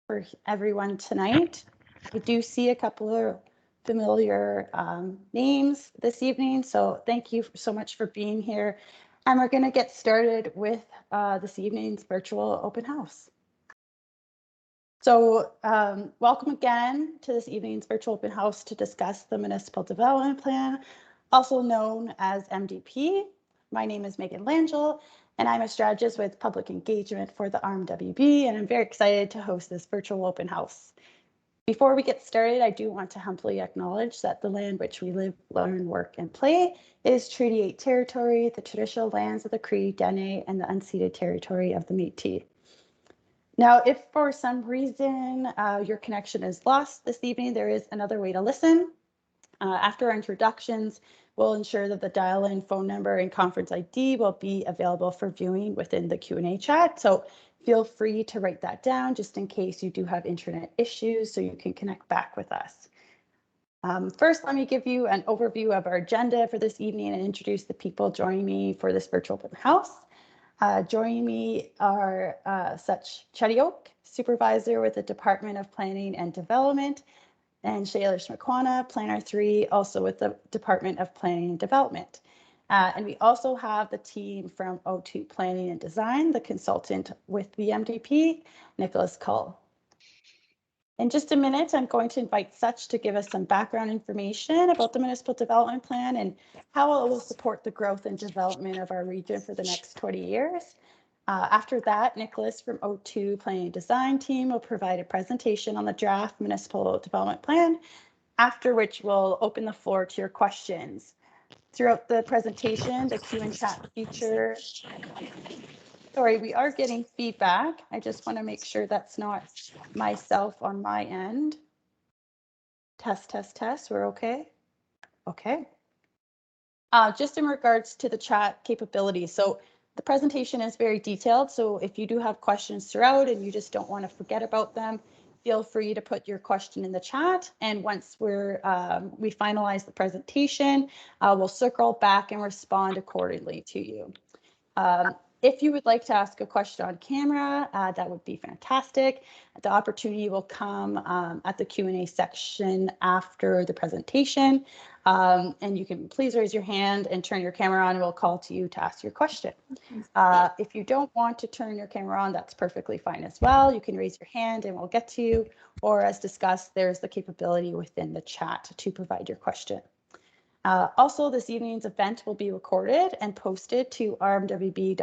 for everyone tonight. I do see a couple of familiar names this evening, so thank you so much for being here. And we're going to get started with this evening's virtual open house. So welcome again to this evening's virtual open house to discuss the Municipal Development Plan, also known as MDP. My name is Megan Langell, and I'm a strategist with public engagement for the RMWB, and I'm very excited to host this virtual open house. Before we get started, I do want to humbly acknowledge that the land which we live, learn, work, and play is Treaty 8 territory, the traditional lands of the Cree, Dene, and the unceded territory of the Métis. Now, if for some reason your connection is lost this evening, there is another way to listen. After our introductions, we'll ensure that the dial-in phone number and conference ID will be available for viewing within the Q&A chat. So feel free to write that down just in case you do have internet issues so you can connect back with us. First, let me give you an overview of our agenda for this evening and introduce the people joining me for this virtual open house. Joining me are Such Chediok, Supervisor with the Department of Planning and Development, and Shailesh Makwana, Planner 3, also with the Department of Planning and Development. And we also have the team from O2 Planning and Design, the consultant with the MDP, Nicholas Cull. In just a minute, I'm going to invite Such to give us some background information about the Municipal Development Plan and how it will support the growth and development of our region for the next 20 years. After that, Nicholas from O2 Planning and Design team will provide a presentation on the draft Municipal Development Plan, after which we'll open the floor to your questions. Throughout the presentation, the Q and chat feature. Sorry, we are getting feedback. I just want to make sure that's not myself on my end. Test, test, test. We're okay? Okay. Just in regards to the chat capability. So the presentation is very detailed. So if you do have questions throughout and you just don't want to forget about them, feel free to put your question in the chat. And once we finalize the presentation, we'll circle back and respond accordingly to you. If you would like to ask a question on camera, that would be fantastic. The opportunity will come at the Q&A section after the presentation. And you can please raise your hand and turn your camera on, and we'll call to you to ask your question. If you don't want to turn your camera on, that's perfectly fine as well. You can raise your hand and we'll get to you. Or as discussed, there's the capability within the chat to provide your question. Also, this evening's event will be recorded and posted to rmwb.ca/MDP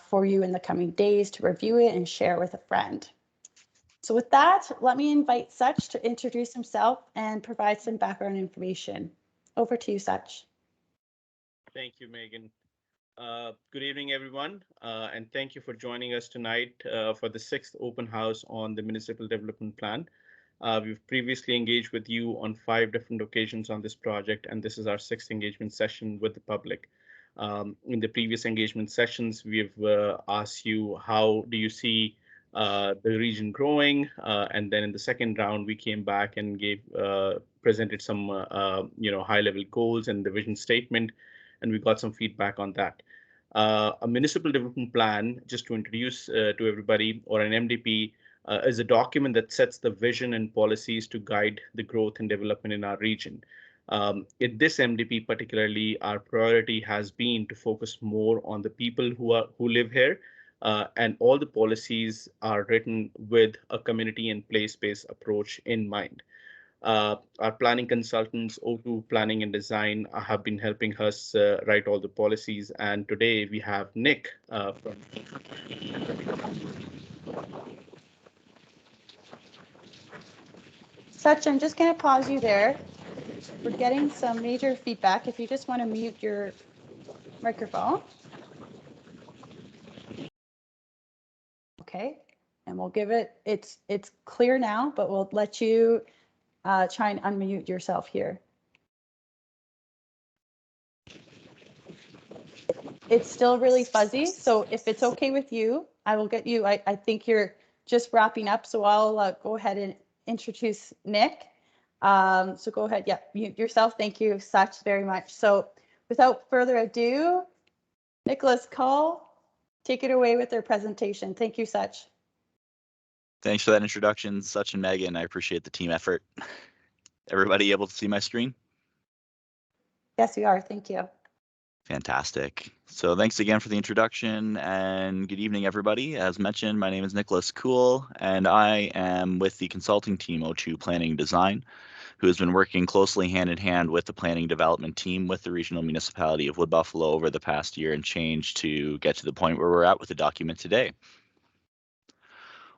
for you in the coming days to review it and share with a friend. So with that, let me invite Such to introduce himself and provide some background information. Over to you, Such. Thank you, Megan. Good evening, everyone, and thank you for joining us tonight for the 6th open house on the Municipal Development Plan. We've previously engaged with you on 5 different occasions on this project, and this is our 6th engagement session with the public. In the previous engagement sessions, we've asked you, how do you see the region growing? And then in the second round, we came back and presented some high-level goals and the vision statement, and we got some feedback on that. A municipal development plan, just to introduce to everybody, or an MDP, is a document that sets the vision and policies to guide the growth and development in our region. In this MDP particularly, our priority has been to focus more on the people who live here, and all the policies are written with a community and place-based approach in mind. Our planning consultants, O2 Planning and Design, have been helping us write all the policies, and today we have Nick from Such, I'm just going to pause you there. We're getting some major feedback. If you just want to mute your microphone. Okay, and we'll give it, it's clear now, but we'll let you try and unmute yourself here. It's still really fuzzy, so if it's okay with you, I will get you, I think you're just wrapping up, so I'll go ahead and introduce Nick. So go ahead, mute yourself. Thank you, Such, very much. So without further ado, Nicholas Cull, take it away with their presentation. Thank you, Such. Thanks for that introduction, Such and Megan. I appreciate the team effort. Everybody able to see my screen? Yes, we are. Thank you. Fantastic. So thanks again for the introduction and good evening, everybody. As mentioned, my name is Nicholas Kuhl, and I am with the consulting team O2 Planning Design, who has been working closely hand in hand with the planning development team with the regional municipality of Wood Buffalo over the past year and change to get to the point where we're at with the document today.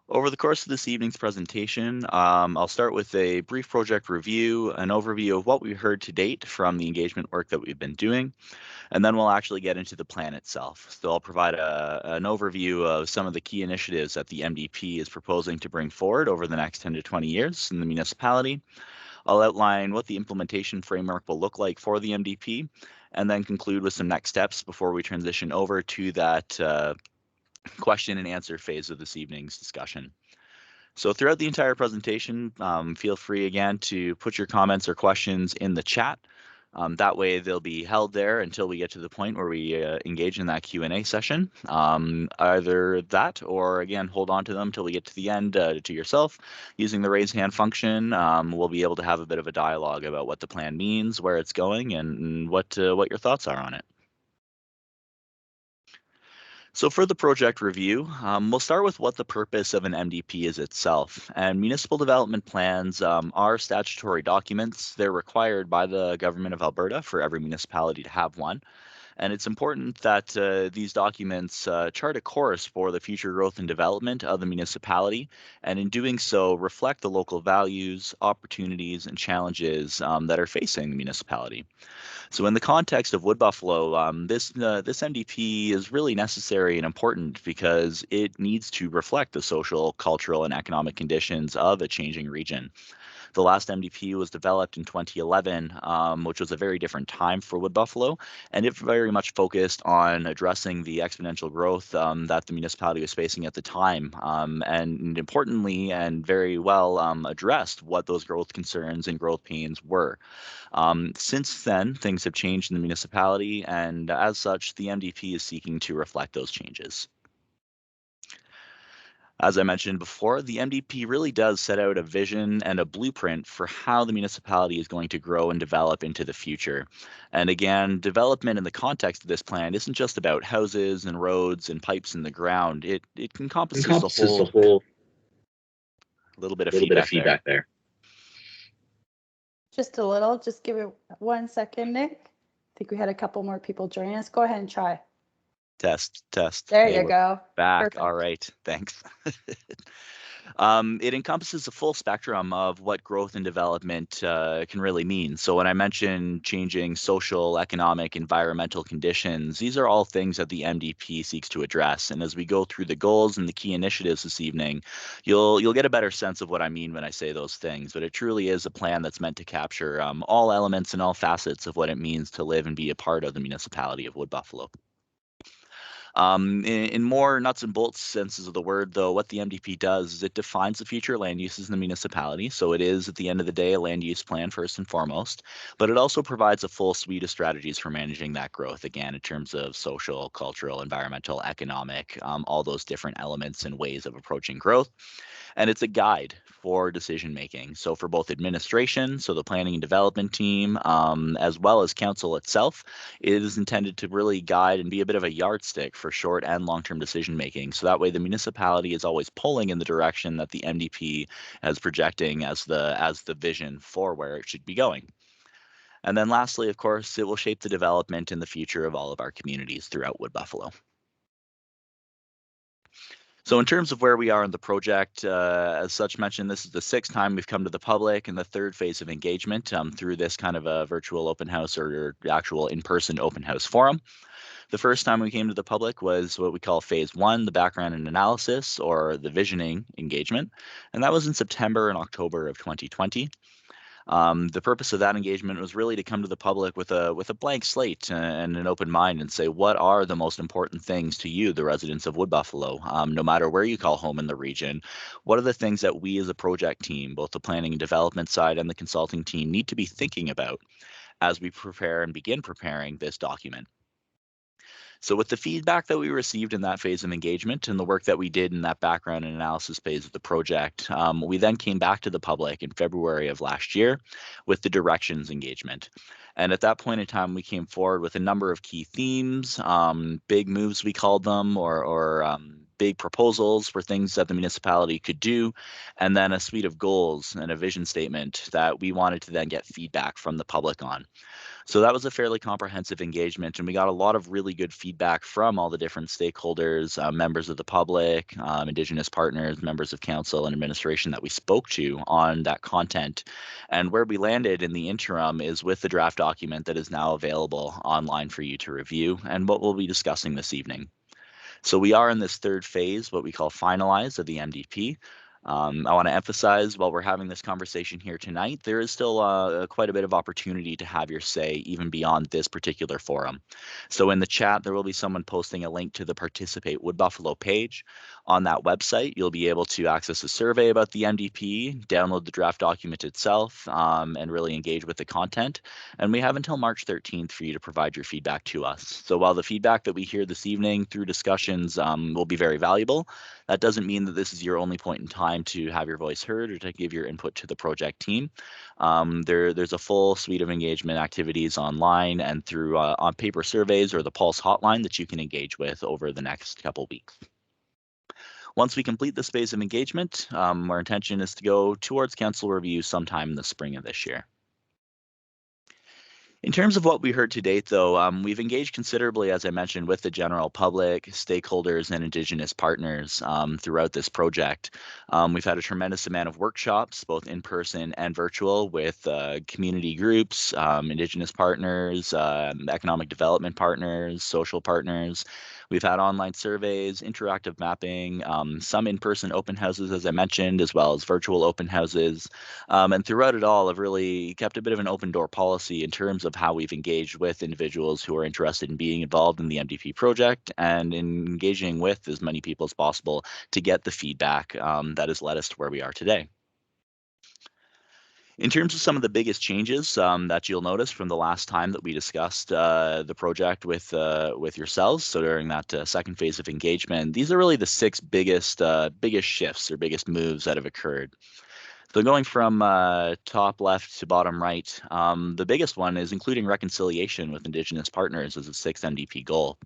Over the course of this evening's presentation, I'll start with a brief project review, an overview of what we heard to date from the engagement work that we've been doing, and then we'll actually get into the plan itself. So I'll provide an overview of some of the key initiatives that the MDP is proposing to bring forward over the next 10 to 20 years in the municipality. I'll outline what the implementation framework will look like for the MDP, and then conclude with some next steps before we transition over to that question and answer phase of this evening's discussion. So throughout the entire presentation, feel free again to put your comments or questions in the chat. That way they'll be held there until we get to the point where we engage in that Q&A session. Either that or again, hold on to them until we get to the end to yourself. Using the raise hand function, we'll be able to have a bit of a dialogue about what the plan means, where it's going, and what your thoughts are on it. So for the project review, we'll start with what the purpose of an MDP is itself. And municipal development plans are statutory documents. They're required by the government of Alberta for every municipality to have one. And it's important that these documents chart a course for the future growth and development of the municipality, and in doing so, reflect the local values, opportunities, and challenges that are facing the municipality. So in the context of Wood Buffalo, this MDP is really necessary and important because it needs to reflect the social, cultural, and economic conditions of a changing region. The last MDP was developed in 2011, which was a very different time for Wood Buffalo, and it very much focused on addressing the exponential growth that the municipality was facing at the time, and importantly and very well addressed what those growth concerns and growth pains were. Since then, things have changed in the municipality, and as such, the MDP is seeking to reflect those changes. As I mentioned before, the MDP really does set out a vision and a blueprint for how the municipality is going to grow and develop into the future. And again, development in the context of this plan isn't just about houses and roads and pipes in the ground. It encompasses the whole. A little bit of feedback there. Just a little. Just give it 1 second, Nick. I think we had a couple more people joining us. Go ahead and try. Test. There you go. Back. Perfect. All right. Thanks. It encompasses a full spectrum of what growth and development can really mean. So when I mention changing social, economic, environmental conditions, these are all things that the MDP seeks to address. And as we go through the goals and the key initiatives this evening, you'll get a better sense of what I mean when I say those things. But it truly is a plan that's meant to capture all elements and all facets of what it means to live and be a part of the municipality of Wood Buffalo. In more nuts and bolts senses of the word, though, what the MDP does is it defines the future land uses in the municipality. So it is, at the end of the day, a land use plan first and foremost, but it also provides a full suite of strategies for managing that growth, again, in terms of social, cultural, environmental, economic, all those different elements and ways of approaching growth. And it's a guide for decision making. So for both administration, so the planning and development team, as well as council itself, it is intended to really guide and be a bit of a yardstick for short and long-term decision making. So that way the municipality is always pulling in the direction that the MDP is projecting as the vision for where it should be going. And then lastly, of course, it will shape the development and the future of all of our communities throughout Wood Buffalo. So in terms of where we are in the project, as such mentioned, this is the 6th time we've come to the public and the 3rd phase of engagement through this kind of a virtual open house or actual in-person open house forum. The first time we came to the public was what we call phase 1, the background and analysis, or the visioning engagement. And that was in September and October of 2020. The purpose of that engagement was really to come to the public with a blank slate and an open mind and say, what are the most important things to you, the residents of Wood Buffalo, no matter where you call home in the region? What are the things that we as a project team, both the planning and development side and the consulting team, need to be thinking about as we prepare and begin preparing this document? So with the feedback that we received in that phase of engagement and the work that we did in that background and analysis phase of the project, we then came back to the public in February of last year with the directions engagement. And at that point in time, we came forward with a number of key themes, big moves we called them, or big proposals for things that the municipality could do, and then a suite of goals and a vision statement that we wanted to then get feedback from the public on. So that was a fairly comprehensive engagement, and we got a lot of really good feedback from all the different stakeholders, members of the public, Indigenous partners, members of council and administration that we spoke to on that content. And where we landed in the interim is with the draft document that is now available online for you to review, and what we'll be discussing this evening. So we are in this third phase, what we call finalize of the MDP. I want to emphasize while we're having this conversation here tonight, there is still quite a bit of opportunity to have your say even beyond this particular forum. So in the chat, there will be someone posting a link to the Participate Wood Buffalo page. On that website, you'll be able to access a survey about the MDP, download the draft document itself, and really engage with the content. And we have until March 13th for you to provide your feedback to us. So while the feedback that we hear this evening through discussions will be very valuable, that doesn't mean that this is your only point in time to have your voice heard or to give your input to the project team. There's a full suite of engagement activities online and through on-paper surveys or the Pulse hotline that you can engage with over the next couple weeks. Once we complete this phase of engagement, our intention is to go towards council review sometime in the spring of this year. In terms of what we heard to date, though, we've engaged considerably, as I mentioned, with the general public, stakeholders, and Indigenous partners throughout this project. We've had a tremendous amount of workshops, both in person and virtual, with community groups, Indigenous partners, economic development partners, social partners. We've had online surveys, interactive mapping, some in-person open houses, as I mentioned, as well as virtual open houses. And throughout it all, I've really kept a bit of an open door policy in terms of how we've engaged with individuals who are interested in being involved in the MDP project and in engaging with as many people as possible to get the feedback that has led us to where we are today. In terms of some of the biggest changes that you'll notice from the last time that we discussed the project with yourselves, so during that second phase of engagement, these are really the six biggest shifts or biggest moves that have occurred. So going from top left to bottom right, the biggest one is including reconciliation with Indigenous partners as a sixth MDP goal.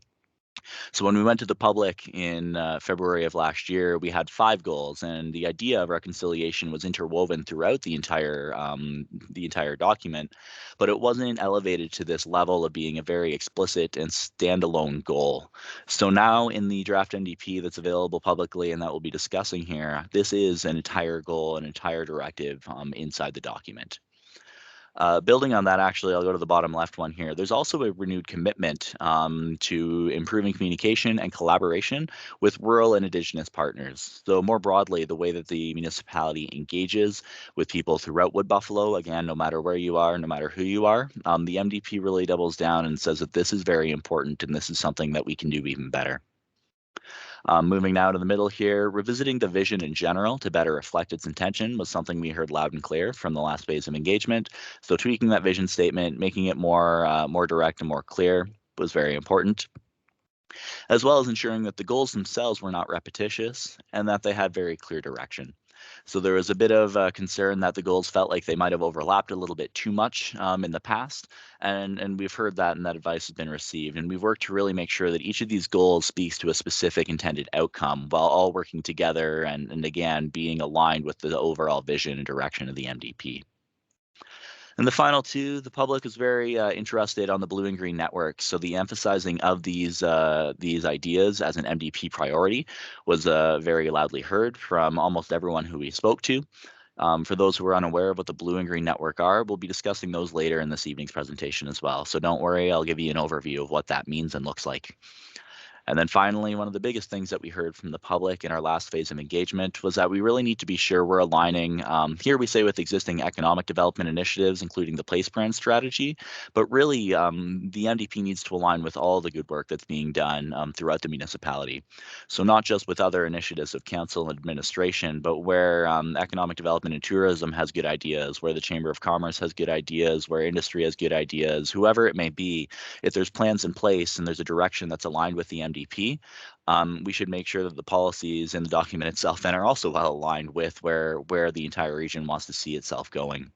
So when we went to the public in February of last year, we had 5 goals, and the idea of reconciliation was interwoven throughout the entire document, but it wasn't elevated to this level of being a very explicit and standalone goal. So now in the draft NDP that's available publicly and that we'll be discussing here, this is an entire goal, an entire directive inside the document. Building on that, actually, I'll go to the bottom left one here. There's also a renewed commitment to improving communication and collaboration with rural and Indigenous partners. So more broadly, the way that the municipality engages with people throughout Wood Buffalo, again, no matter where you are, no matter who you are, the MDP really doubles down and says that this is very important and this is something that we can do even better. Moving now to the middle here, revisiting the vision in general to better reflect its intention was something we heard loud and clear from the last phase of engagement. So tweaking that vision statement, making it more direct and more clear was very important, as well as ensuring that the goals themselves were not repetitious and that they had very clear direction. So there was a bit of concern that the goals felt like they might have overlapped a little bit too much in the past, and we've heard that, and that advice has been received. And we've worked to really make sure that each of these goals speaks to a specific intended outcome, while all working together and again being aligned with the overall vision and direction of the MDP. And the final two, the public is very interested on the blue and green network. So the emphasizing of these ideas as an MDP priority was very loudly heard from almost everyone who we spoke to. For those who are unaware of what the blue and green network are, we'll be discussing those later in this evening's presentation as well. So don't worry, I'll give you an overview of what that means and looks like. And then finally, one of the biggest things that we heard from the public in our last phase of engagement was that we really need to be sure we're aligning, here we say with existing economic development initiatives, including the place brand strategy, but really the MDP needs to align with all the good work that's being done throughout the municipality. So not just with other initiatives of council and administration, but where economic development and tourism has good ideas, where the Chamber of Commerce has good ideas, where industry has good ideas, whoever it may be, if there's plans in place and there's a direction that's aligned with the MDP, we should make sure that the policies in the document itself then are also well aligned with where the entire region wants to see itself going.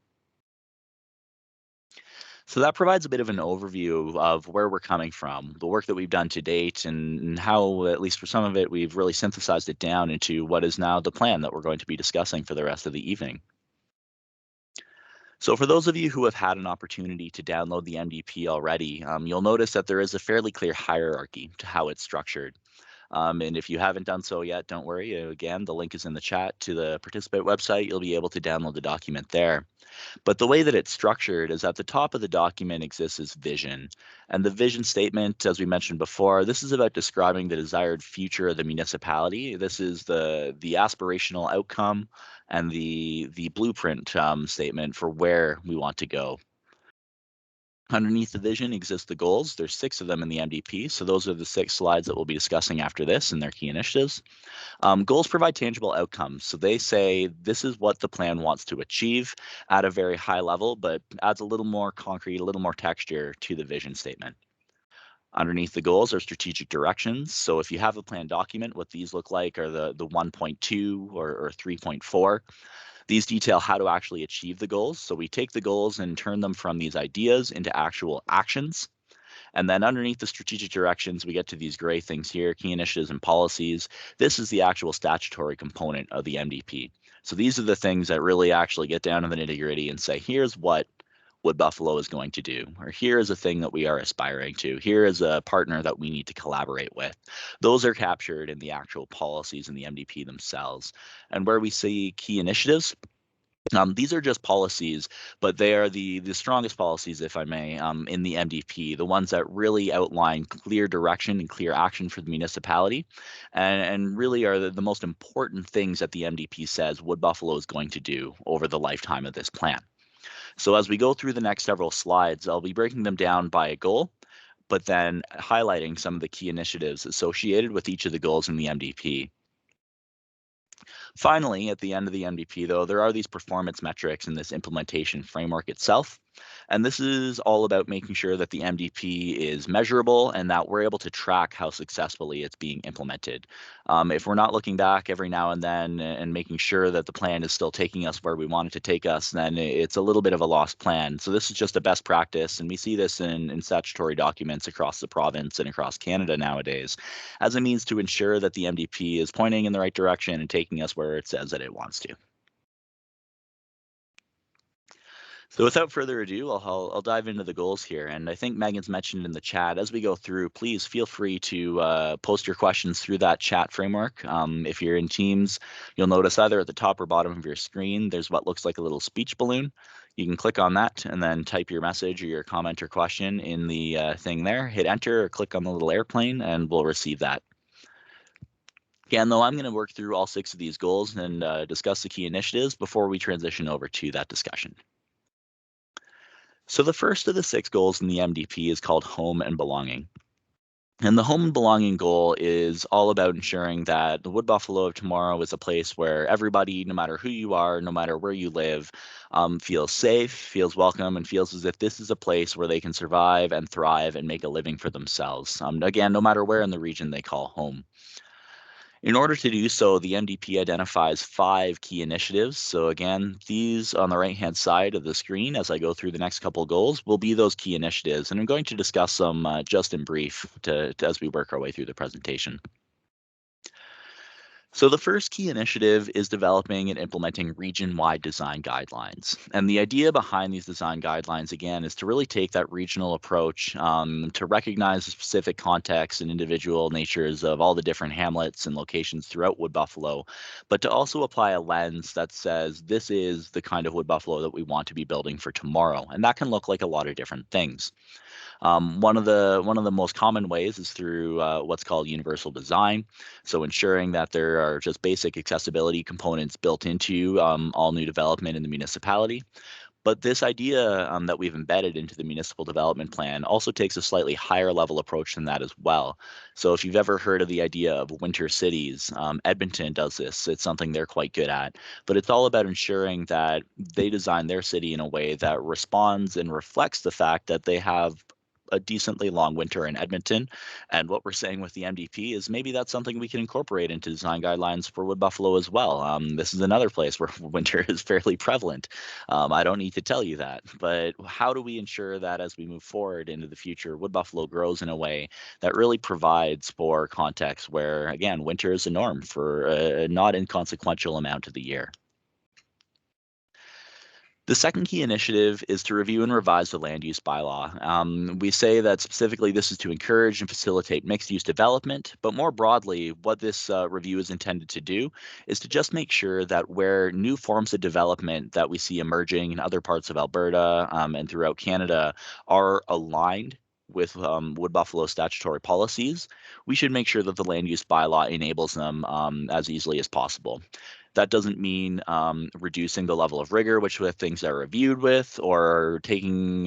So that provides a bit of an overview of where we're coming from, the work that we've done to date, and how, at least for some of it, we've really synthesized it down into what is now the plan that we're going to be discussing for the rest of the evening. So for those of you who have had an opportunity to download the MDP already, you'll notice that there is a fairly clear hierarchy to how it's structured. And if you haven't done so yet, don't worry. Again, the link is in the chat to the Participate website. You'll be able to download the document there. But the way that it's structured is at the top of the document exists as vision. And the vision statement, as we mentioned before, this is about describing the desired future of the municipality. This is the aspirational outcome and the blueprint statement for where we want to go. Underneath the vision exist the goals. There's 6 of them in the MDP. So those are the 6 slides that we'll be discussing after this and their key initiatives. Goals provide tangible outcomes. So they say this is what the plan wants to achieve at a very high level, but adds a little more concrete, a little more texture to the vision statement. Underneath the goals are strategic directions. So if you have a plan document, what these look like are the 1.2 or 3.4. These detail how to actually achieve the goals. So we take the goals and turn them from these ideas into actual actions. And then underneath the strategic directions, we get to these gray things here, key initiatives and policies. This is the actual statutory component of the MDP. So these are the things that really actually get down to the nitty gritty and say, here's what Wood Buffalo is going to do, or here is a thing that we are aspiring to. Here is a partner that we need to collaborate with. Those are captured in the actual policies in the MDP themselves. And where we see key initiatives, these are just policies, but they are the strongest policies, if I may, in the MDP, the ones that really outline clear direction and clear action for the municipality, and really are the most important things that the MDP says Wood Buffalo is going to do over the lifetime of this plan. So as we go through the next several slides, I'll be breaking them down by a goal, but then highlighting some of the key initiatives associated with each of the goals in the MDP. Finally, at the end of the MDP, though, there are these performance metrics in this implementation framework itself. And this is all about making sure that the MDP is measurable and that we're able to track how successfully it's being implemented. If we're not looking back every now and then and making sure that the plan is still taking us where we want it to take us, then it's a little bit of a lost plan. So this is just a best practice, and we see this in statutory documents across the province and across Canada nowadays as a means to ensure that the MDP is pointing in the right direction and taking us where it says that it wants to. So without further ado, I'll dive into the goals here. And I think Megan's mentioned in the chat, as we go through, please feel free to post your questions through that chat framework. If you're in Teams, you'll notice either at the top or bottom of your screen, there's what looks like a little speech balloon. You can click on that and then type your message or your comment or question in the thing there, hit enter or click on the little airplane and we'll receive that. Again, though, I'm going to work through all 6 of these goals and discuss the key initiatives before we transition over to that discussion. So the first of the 6 goals in the MDP is called Home and Belonging. And the home and belonging goal is all about ensuring that the Wood Buffalo of tomorrow is a place where everybody, no matter who you are, no matter where you live, feels safe, feels welcome, and feels as if this is a place where they can survive and thrive and make a living for themselves. Again, no matter where in the region they call home. In order to do so, the MDP identifies 5 key initiatives. So again, these on the right-hand side of the screen, as I go through the next couple of goals, will be those key initiatives. And I'm going to discuss them just in brief as we work our way through the presentation. So the first key initiative is developing and implementing region-wide design guidelines. And the idea behind these design guidelines, again, is to really take that regional approach to recognize the specific context and individual natures of all the different hamlets and locations throughout Wood Buffalo, but to also apply a lens that says this is the kind of Wood Buffalo that we want to be building for tomorrow. And that can look like a lot of different things. One of the most common ways is through what's called universal design. So ensuring that there are just basic accessibility components built into all new development in the municipality. But this idea that we've embedded into the municipal development plan also takes a slightly higher level approach than that as well. So if you've ever heard of the idea of winter cities, Edmonton does this. It's something they're quite good at. But it's all about ensuring that they design their city in a way that responds and reflects the fact that they have a decently long winter in Edmonton. And what we're saying with the MDP is maybe that's something we can incorporate into design guidelines for Wood Buffalo as well. This is another place where winter is fairly prevalent. I don't need to tell you that, but how do we ensure that as we move forward into the future, Wood Buffalo grows in a way that really provides for context where, again, winter is a norm for a not inconsequential amount of the year? The second key initiative is to review and revise the land use bylaw. We say that specifically this is to encourage and facilitate mixed use development, but more broadly, what this review is intended to do is to just make sure that where new forms of development that we see emerging in other parts of Alberta and throughout Canada are aligned with Wood Buffalo statutory policies, we should make sure that the land use bylaw enables them as easily as possible. That doesn't mean reducing the level of rigor which with things are reviewed with or taking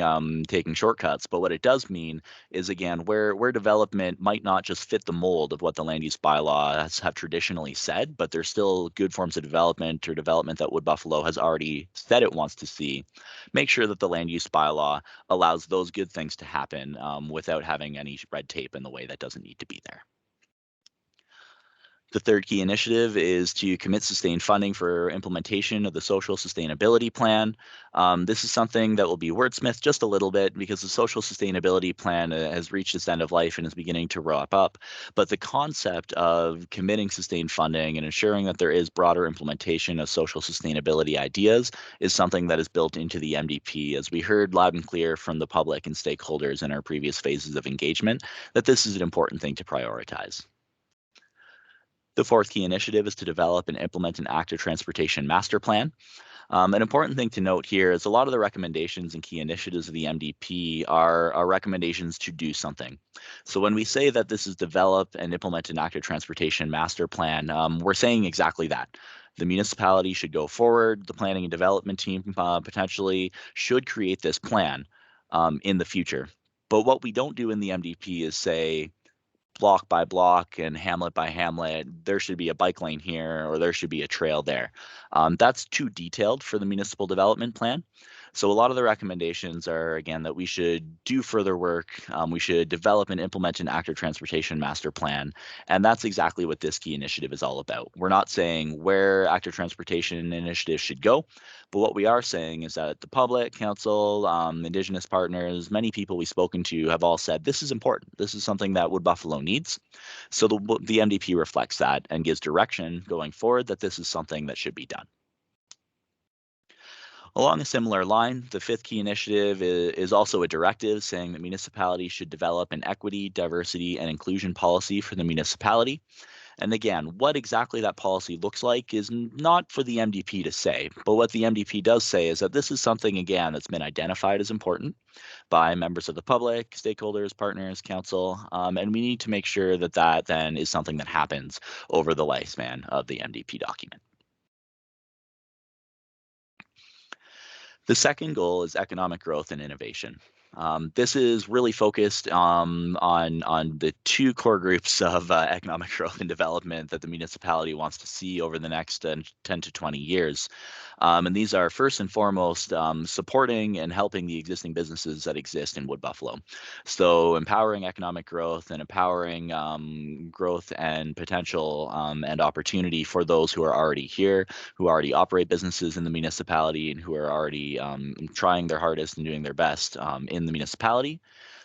shortcuts. But what it does mean is, again, where development might not just fit the mold of what the land use bylaws have traditionally said, but there's still good forms of development or development that Wood Buffalo has already said it wants to see, make sure that the land use bylaw allows those good things to happen without having any red tape in the way that doesn't need to be there. The third key initiative is to commit sustained funding for implementation of the social sustainability plan. This is something that will be wordsmithed just a little bit because the social sustainability plan has reached its end of life and is beginning to wrap up. But the concept of committing sustained funding and ensuring that there is broader implementation of social sustainability ideas is something that is built into the MDP, as we heard loud and clear from the public and stakeholders in our previous phases of engagement, that this is an important thing to prioritize. The fourth key initiative is to develop and implement an active transportation master plan. An important thing to note here is a lot of the recommendations and key initiatives of the MDP are recommendations to do something. So when we say that this is develop and implement an active transportation master plan, we're saying exactly that. The municipality should go forward, the planning and development team potentially should create this plan in the future. But what we don't do in the MDP is say, block by block and hamlet by hamlet, there should be a bike lane here or there should be a trail there. That's too detailed for the municipal development plan. So a lot of the recommendations are, again, that we should do further work. We should develop and implement an active transportation master plan. And that's exactly what this key initiative is all about. We're not saying where active transportation initiatives should go, but what we are saying is that the public, council, Indigenous partners, many people we've spoken to have all said this is important. This is something that Wood Buffalo needs. So the MDP reflects that and gives direction going forward that this is something that should be done. Along a similar line, the fifth key initiative is also a directive saying that municipalities should develop an equity, diversity, and inclusion policy for the municipality. And again, what exactly that policy looks like is not for the MDP to say, but what the MDP does say is that this is something, again, that's been identified as important by members of the public, stakeholders, partners, council, and we need to make sure that that then is something that happens over the lifespan of the MDP document. The second goal is economic growth and innovation. This is really focused on the two core groups of economic growth and development that the municipality wants to see over the next 10 to 20 years. And these are first and foremost supporting and helping the existing businesses that exist in Wood Buffalo. So empowering economic growth and empowering growth and potential and opportunity for those who are already here, who already operate businesses in the municipality and who are already trying their hardest and doing their best in the municipality.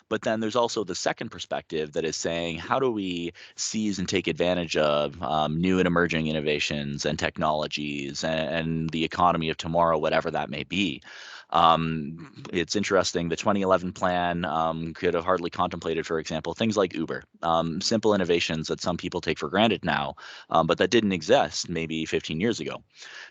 But then there's also the second perspective that is saying, how do we seize and take advantage of new and emerging innovations and technologies and the economy of tomorrow, whatever that may be? It's interesting. The 2011 plan could have hardly contemplated, for example, things like Uber, simple innovations that some people take for granted now, but that didn't exist maybe 15 years ago.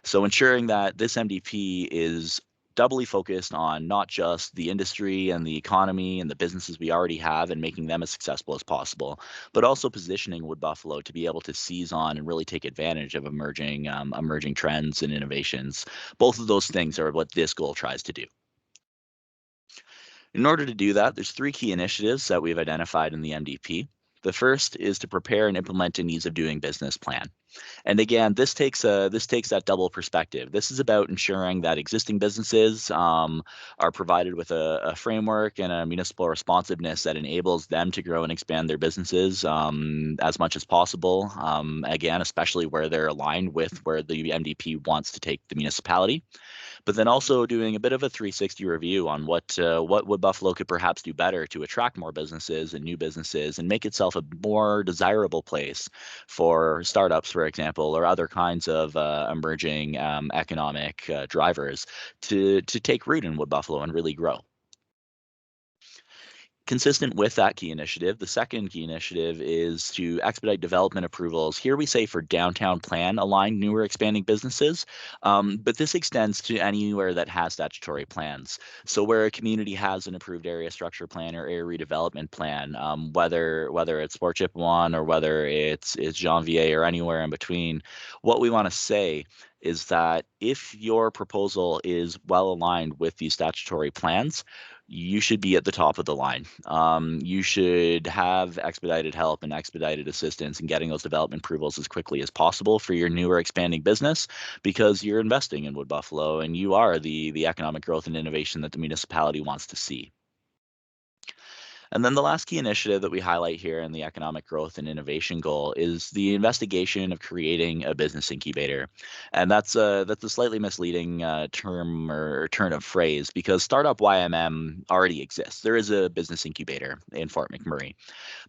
So ensuring that this MDP is doubly focused on not just the industry and the economy and the businesses we already have and making them as successful as possible, but also positioning Wood Buffalo to be able to seize on and really take advantage of emerging trends and innovations. Both of those things are what this goal tries to do. In order to do that, there's 3 key initiatives that we've identified in the MDP. The first is to prepare and implement an ease of doing business plan. And again, this takes that double perspective. This is about ensuring that existing businesses are provided with a framework and a municipal responsiveness that enables them to grow and expand their businesses as much as possible. Again, especially where they're aligned with where the MDP wants to take the municipality. But then also doing a bit of a 360 review on what Wood Buffalo could perhaps do better to attract more businesses and new businesses and make itself a more desirable place for startups, for example, or other kinds of emerging economic drivers to take root in Wood Buffalo and really grow. Consistent with that key initiative, the second key initiative is to expedite development approvals. Here we say for downtown plan aligned newer expanding businesses, but this extends to anywhere that has statutory plans. So where a community has an approved area structure plan or area redevelopment plan, whether it's Port Chippewa or whether it's Janvier or anywhere in between, what we want to say is that if your proposal is well aligned with these statutory plans, you should be at the top of the line. You should have expedited help and expedited assistance in getting those development approvals as quickly as possible for your newer expanding business, because you're investing in Wood Buffalo and you are the economic growth and innovation that the municipality wants to see. And then the last key initiative that we highlight here in the economic growth and innovation goal is the investigation of creating a business incubator. And that's a slightly misleading term or turn of phrase, because Startup YMM already exists. There is a business incubator in Fort McMurray.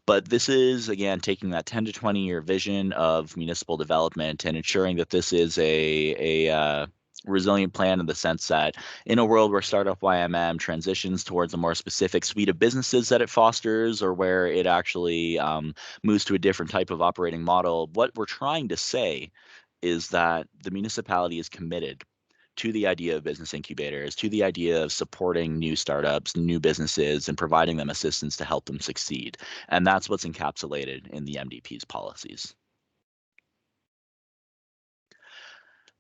But this is, again, taking that 10 to 20 year vision of municipal development and ensuring that this is a resilient plan in the sense that in a world where Startup YMM transitions towards a more specific suite of businesses that it fosters, or where it actually moves to a different type of operating model, what we're trying to say is that the municipality is committed to the idea of business incubators, to the idea of supporting new startups, new businesses, and providing them assistance to help them succeed. And that's what's encapsulated in the MDP's policies.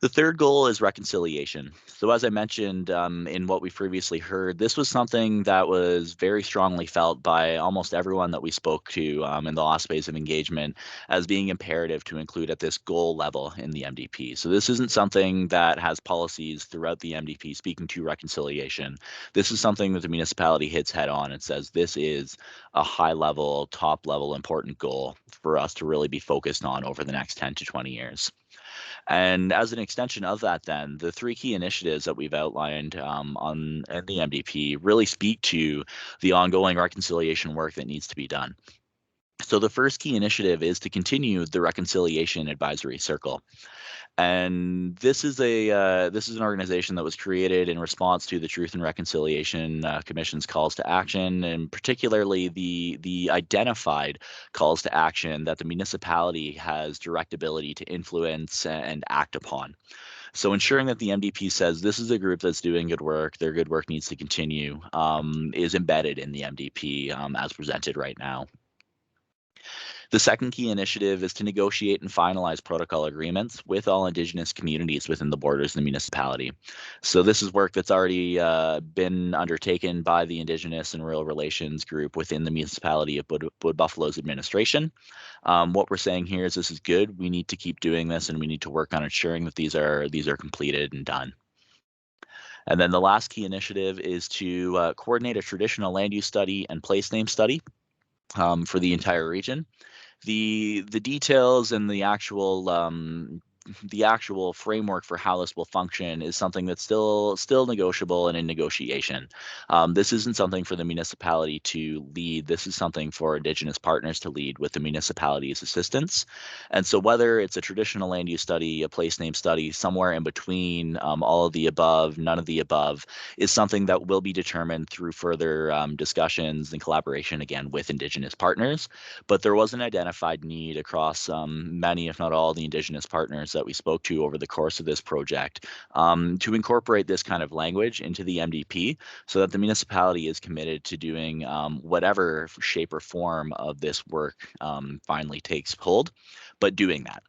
The third goal is reconciliation. So as I mentioned in what we previously heard, this was something that was very strongly felt by almost everyone that we spoke to in the last phase of engagement as being imperative to include at this goal level in the MDP. So this isn't something that has policies throughout the MDP speaking to reconciliation. This is something that the municipality hits head on and says this is a high level, top level important goal for us to really be focused on over the next 10 to 20 years. And as an extension of that, then, the 3 key initiatives that we've outlined in the MDP really speak to the ongoing reconciliation work that needs to be done. So the first key initiative is to continue the Reconciliation Advisory Circle. And this is an organization that was created in response to the Truth and Reconciliation Commission's calls to action, and particularly the identified calls to action that the municipality has direct ability to influence and act upon. So ensuring that the MDP says this is a group that's doing good work, their good work needs to continue, is embedded in the MDP as presented right now. The second key initiative is to negotiate and finalize protocol agreements with all Indigenous communities within the borders of the municipality. So this is work that's already been undertaken by the Indigenous and Rural Relations group within the municipality of Wood Buffalo's administration. What we're saying here is this is good. We need to keep doing this, and we need to work on ensuring that these are completed and done. And then the last key initiative is to coordinate a traditional land use study and place name study for the entire region. The details and the actual framework for how this will function is something that's still negotiable and in negotiation. This isn't something for the municipality to lead. This is something for Indigenous partners to lead with the municipality's assistance. And so whether it's a traditional land use study, a place name study, somewhere in between, all of the above, none of the above, is something that will be determined through further discussions and collaboration, again, with Indigenous partners. But there was an identified need across many, if not all, the Indigenous partners that we spoke to over the course of this project to incorporate this kind of language into the MDP so that the municipality is committed to doing whatever shape or form of this work finally takes hold, but doing that.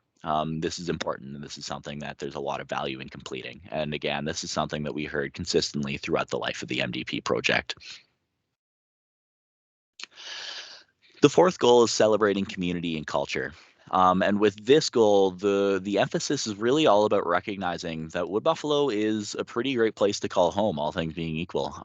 This is important, and this is something that there's a lot of value in completing. And again, this is something that we heard consistently throughout the life of the MDP project. The fourth goal is celebrating community and culture. And with this goal, the emphasis is really all about recognizing that Wood Buffalo is a pretty great place to call home, all things being equal.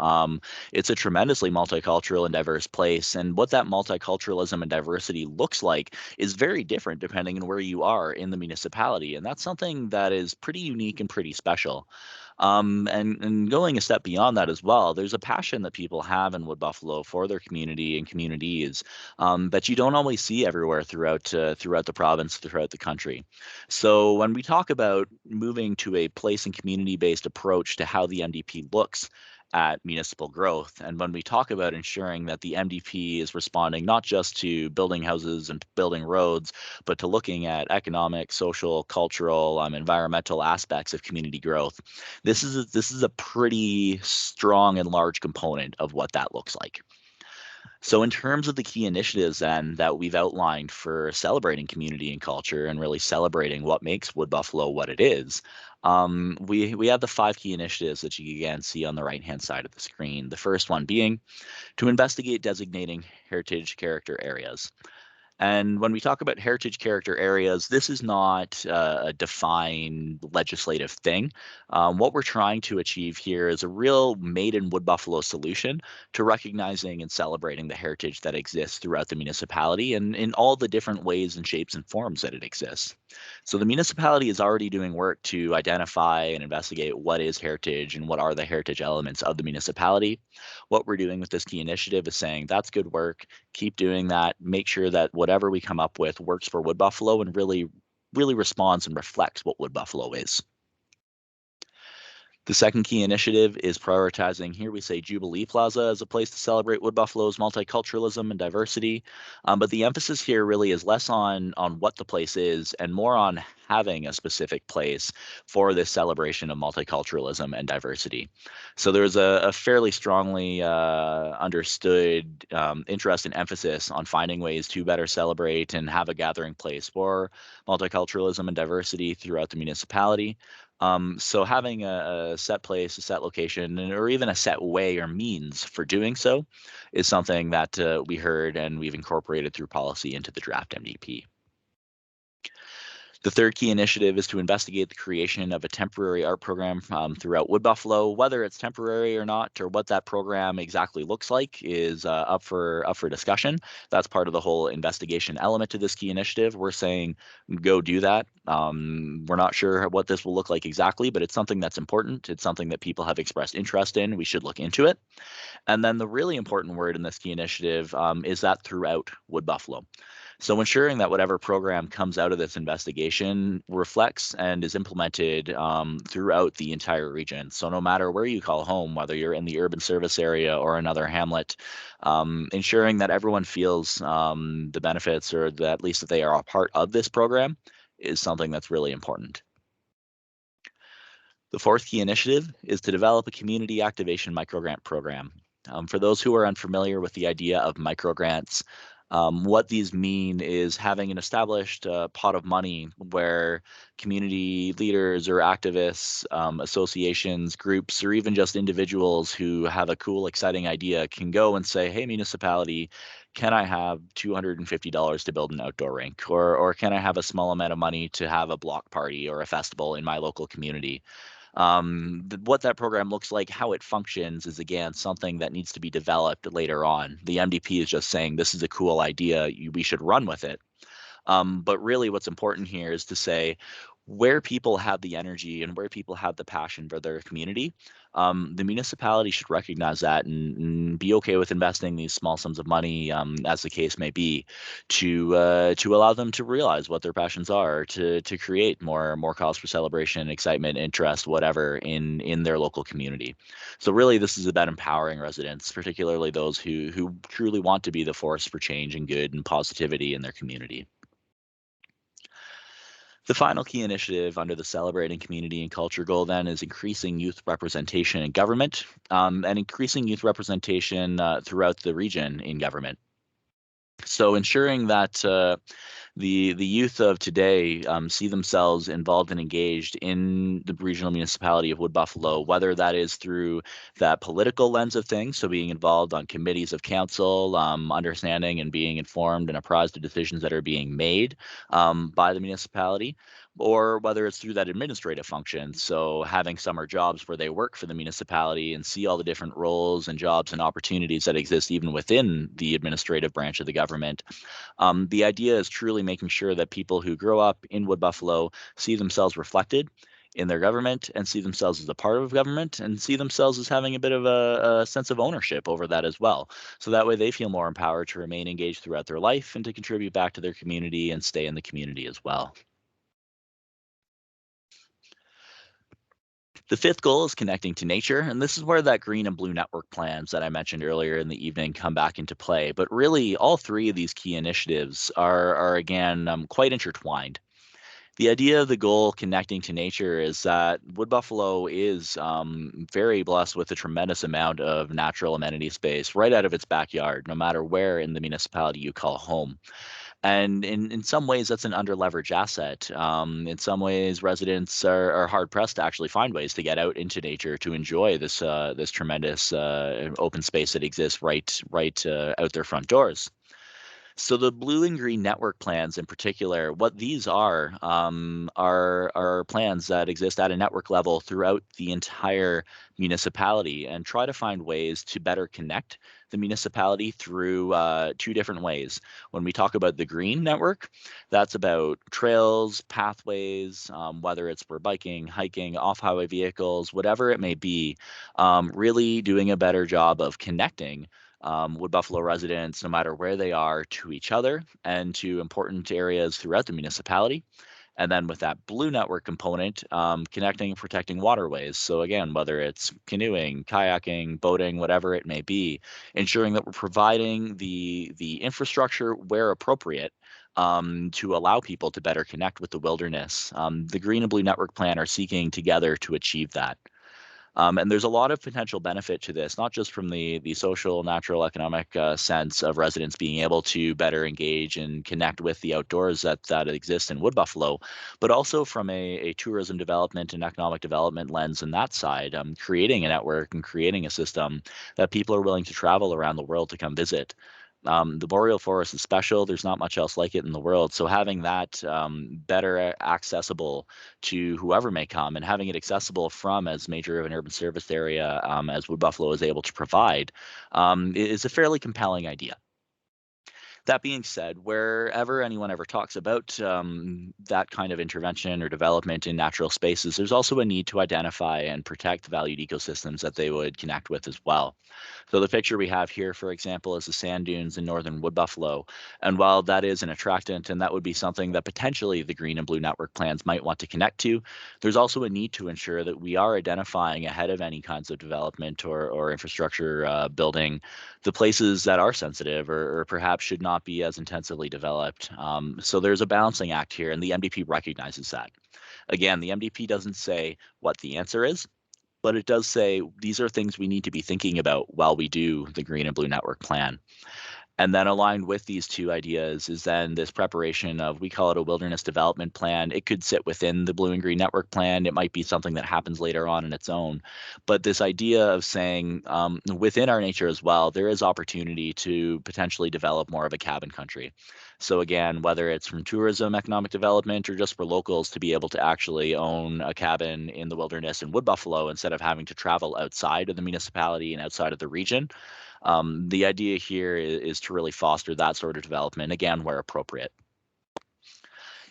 It's a tremendously multicultural and diverse place, and what that multiculturalism and diversity looks like is very different depending on where you are in the municipality, and that's something that is pretty unique and pretty special. And going a step beyond that as well, there's a passion that people have in Wood Buffalo for their community and communities that you don't always see everywhere throughout the province, throughout the country. So when we talk about moving to a place and community-based approach to how the MDP looks at municipal growth, and when we talk about ensuring that the MDP is responding not just to building houses and building roads, but to looking at economic, social, cultural, environmental aspects of community growth, this is a pretty strong and large component of what that looks like. So in terms of the key initiatives then that we've outlined for celebrating community and culture and really celebrating what makes Wood Buffalo what it is, we have the 5 key initiatives that you again see on the right-hand side of the screen. The first one being to investigate designating heritage character areas. And when we talk about heritage character areas, this is not a defined legislative thing. What we're trying to achieve here is a real made in Wood Buffalo solution to recognizing and celebrating the heritage that exists throughout the municipality and in all the different ways and shapes and forms that it exists. So the municipality is already doing work to identify and investigate what is heritage and what are the heritage elements of the municipality. What we're doing with this key initiative is saying that's good work, keep doing that, make sure that whatever we come up with works for Wood Buffalo and really responds and reflects what Wood Buffalo is. The second key initiative is prioritizing. Here we say Jubilee Plaza as a place to celebrate Wood Buffalo's multiculturalism and diversity. But the emphasis here really is less on what the place is and more on having a specific place for this celebration of multiculturalism and diversity. So there's a fairly strongly understood interest and emphasis on finding ways to better celebrate and have a gathering place for multiculturalism and diversity throughout the municipality. So having a set place, a set location, or even a set way or means for doing so is something that we heard and we've incorporated through policy into the draft MDP. The third key initiative is to investigate the creation of a temporary art program throughout Wood Buffalo. Whether it's temporary or not, or what that program exactly looks like, is up for discussion. That's part of the whole investigation element to this key initiative. We're saying go do that. We're not sure what this will look like exactly, but it's something that's important. It's something that people have expressed interest in. We should look into it. And then the really important word in this key initiative is that throughout Wood Buffalo. So ensuring that whatever program comes out of this investigation reflects and is implemented throughout the entire region. So no matter where you call home, whether you're in the urban service area or another hamlet, ensuring that everyone feels the benefits or that at least that they are a part of this program is something that's really important. The fourth key initiative is to develop a community activation microgrant program. For those who are unfamiliar with the idea of microgrants, what these mean is having an established pot of money where community leaders or activists, associations, groups, or even just individuals who have a cool, exciting idea can go and say, hey, municipality, can I have $250 to build an outdoor rink? Or can I have a small amount of money to have a block party or a festival in my local community? What that program looks like, how it functions is, again, something that needs to be developed later on. The MDP is just saying this is a cool idea, we should run with it. But really what's important here is to say where people have the energy and where people have the passion for their community, the municipality should recognize that and be okay with investing these small sums of money, as the case may be, to allow them to realize what their passions are, to create more cause for celebration, excitement, interest, whatever in their local community. So really, this is about empowering residents, particularly those who truly want to be the force for change and good and positivity in their community. The final key initiative under the Celebrating Community and Culture goal then is increasing youth representation in government and increasing youth representation throughout the region in government. So ensuring that the youth of today see themselves involved and engaged in the regional municipality of Wood Buffalo, whether that is through that political lens of things, so being involved on committees of council, understanding and being informed and apprised of decisions that are being made by the municipality, or whether it's through that administrative function, so having summer jobs where they work for the municipality and see all the different roles and jobs and opportunities that exist even within the administrative branch of the government. The idea is truly making sure that people who grow up in Wood Buffalo see themselves reflected in their government and see themselves as a part of government and see themselves as having a bit of a sense of ownership over that as well. So that way they feel more empowered to remain engaged throughout their life and to contribute back to their community and stay in the community as well. The fifth goal is connecting to nature, and this is where that green and blue network plans that I mentioned earlier in the evening come back into play. But really, all three of these key initiatives are again, quite intertwined. The idea of the goal connecting to nature is that Wood Buffalo is very blessed with a tremendous amount of natural amenity space right out of its backyard, no matter where in the municipality you call home. And in some ways, that's an underleveraged asset. In some ways, residents are hard pressed to actually find ways to get out into nature to enjoy this tremendous open space that exists right out their front doors. So the blue and green network plans in particular, what these are plans that exist at a network level throughout the entire municipality and try to find ways to better connect the municipality through two different ways. When we talk about the green network, that's about trails, pathways, whether it's for biking, hiking, off-highway vehicles, whatever it may be, really doing a better job of connecting Wood Buffalo residents, no matter where they are, to each other and to important areas throughout the municipality. And then with that blue network component, connecting and protecting waterways. So again, whether it's canoeing, kayaking, boating, whatever it may be, ensuring that we're providing the infrastructure where appropriate to allow people to better connect with the wilderness. The green and blue network plan are seeking together to achieve that. And there's a lot of potential benefit to this, not just from the social, natural, economic sense of residents being able to better engage and connect with the outdoors that exist in Wood Buffalo, but also from a tourism development and economic development lens on that side, creating a network and creating a system that people are willing to travel around the world to come visit. The boreal forest is special. There's not much else like it in the world. So having that better accessible to whoever may come and having it accessible from as major of an urban service area as Wood Buffalo is able to provide is a fairly compelling idea. That being said, wherever anyone ever talks about that kind of intervention or development in natural spaces, there's also a need to identify and protect valued ecosystems that they would connect with as well. So the picture we have here, for example, is the sand dunes in northern Wood Buffalo. And while that is an attractant and that would be something that potentially the green and blue network plans might want to connect to, there's also a need to ensure that we are identifying ahead of any kinds of development or infrastructure building the places that are sensitive or perhaps should not be as intensively developed. So there's a balancing act here, and the MDP recognizes that. Again, the MDP doesn't say what the answer is, but it does say these are things we need to be thinking about while we do the green and blue network plan. And then aligned with these two ideas is then this preparation of, we call it a wilderness development plan. It could sit within the blue and green network plan. It might be something that happens later on in its own. But this idea of saying within our nature as well, there is opportunity to potentially develop more of a cabin country. So again, whether it's from tourism, economic development, or just for locals to be able to actually own a cabin in the wilderness in Wood Buffalo instead of having to travel outside of the municipality and outside of the region. The idea here is to really foster that sort of development, again, where appropriate.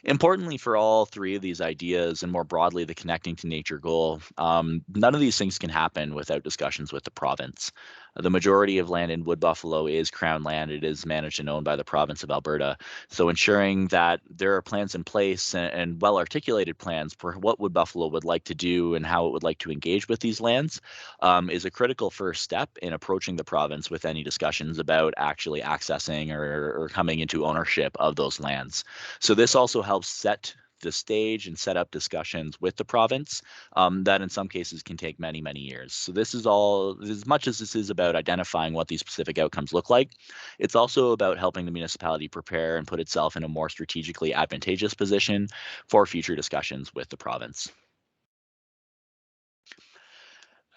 Importantly, for all three of these ideas and more broadly the connecting to nature goal, none of these things can happen without discussions with the province. The majority of land in Wood Buffalo is Crown land. It is managed and owned by the province of Alberta. So ensuring that there are plans in place and well-articulated plans for what Wood Buffalo would like to do and how it would like to engage with these lands is a critical first step in approaching the province with any discussions about actually accessing or coming into ownership of those lands. So this also helps set the stage and set up discussions with the province that in some cases can take many, many years. So this is all, as much as this is about identifying what these specific outcomes look like, it's also about helping the municipality prepare and put itself in a more strategically advantageous position for future discussions with the province.